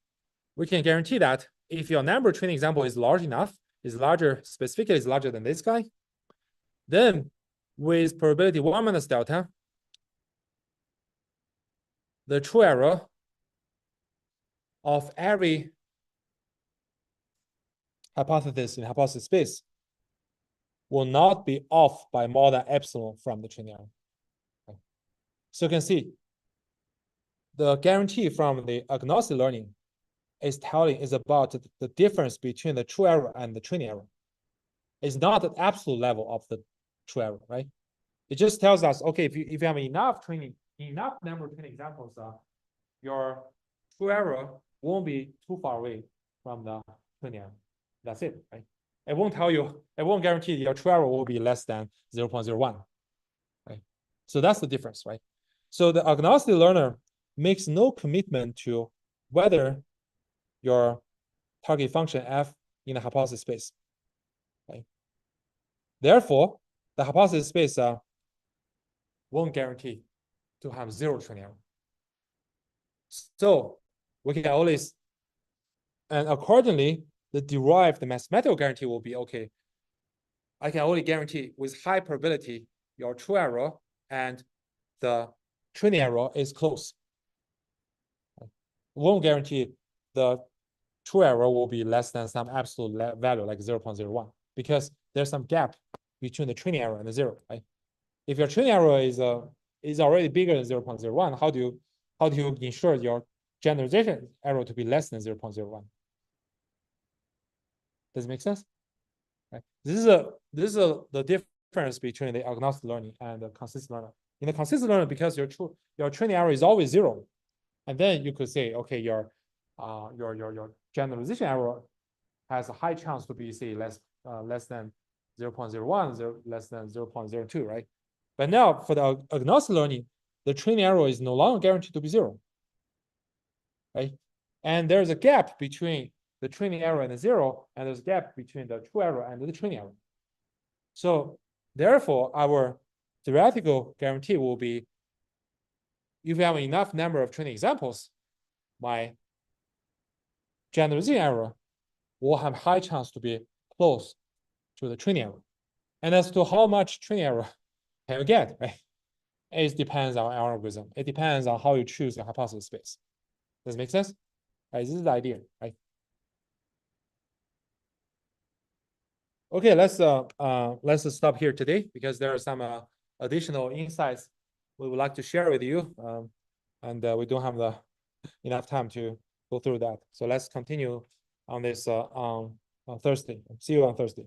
A: we can guarantee that if your number training example is large enough, is larger, specifically is larger than this guy, then with probability 1 minus delta, the true error of every hypothesis in hypothesis space will not be off by more than epsilon from the training error. Okay. So you can see the guarantee from the agnostic learning is about the difference between the true error and the training error. It's not the absolute level of the true error, right? It just tells us, okay, if you have enough number of training examples, your true error won't be too far away from the training error. That's it, right? It won't tell you, it won't guarantee your true error will be less than 0.01, right? So that's the difference, right? So the agnostic learner makes no commitment to whether your target function f in the hypothesis space, right? Therefore, the hypothesis space won't guarantee to have zero training error. So we can always, and accordingly, the derived mathematical guarantee will be, okay, I can only guarantee with high probability your true error and the training error is close. Won't guarantee the true error will be less than some absolute value like 0.01 because there's some gap between the training error and the zero, right? If your training error is already bigger than 0.01, how do you ensure your generalization error to be less than 0.01? Does it make sense? Right. This is the difference between the agnostic learning and the consistent learner. In the consistent learner, because your training error is always zero, and then you could say, okay, your generalization error has a high chance to be, say, less than 0.01, less than 0.02, right? But now for the agnostic learning, the training error is no longer guaranteed to be zero, right? And there's a gap between the training error and the zero, and there's a gap between the true error and the training error. So therefore, our theoretical guarantee will be, if you have enough number of training examples, my generalization error will have high chance to be close to the training error. And as to how much training error can you get, right? It depends on our algorithm. It depends on how you choose the hypothesis space. Does it make sense? Right, this is the idea, right? Okay, let's stop here today because there are some additional insights we would like to share with you, and we don't have enough time to go through that. So let's continue on this on Thursday. See you on Thursday.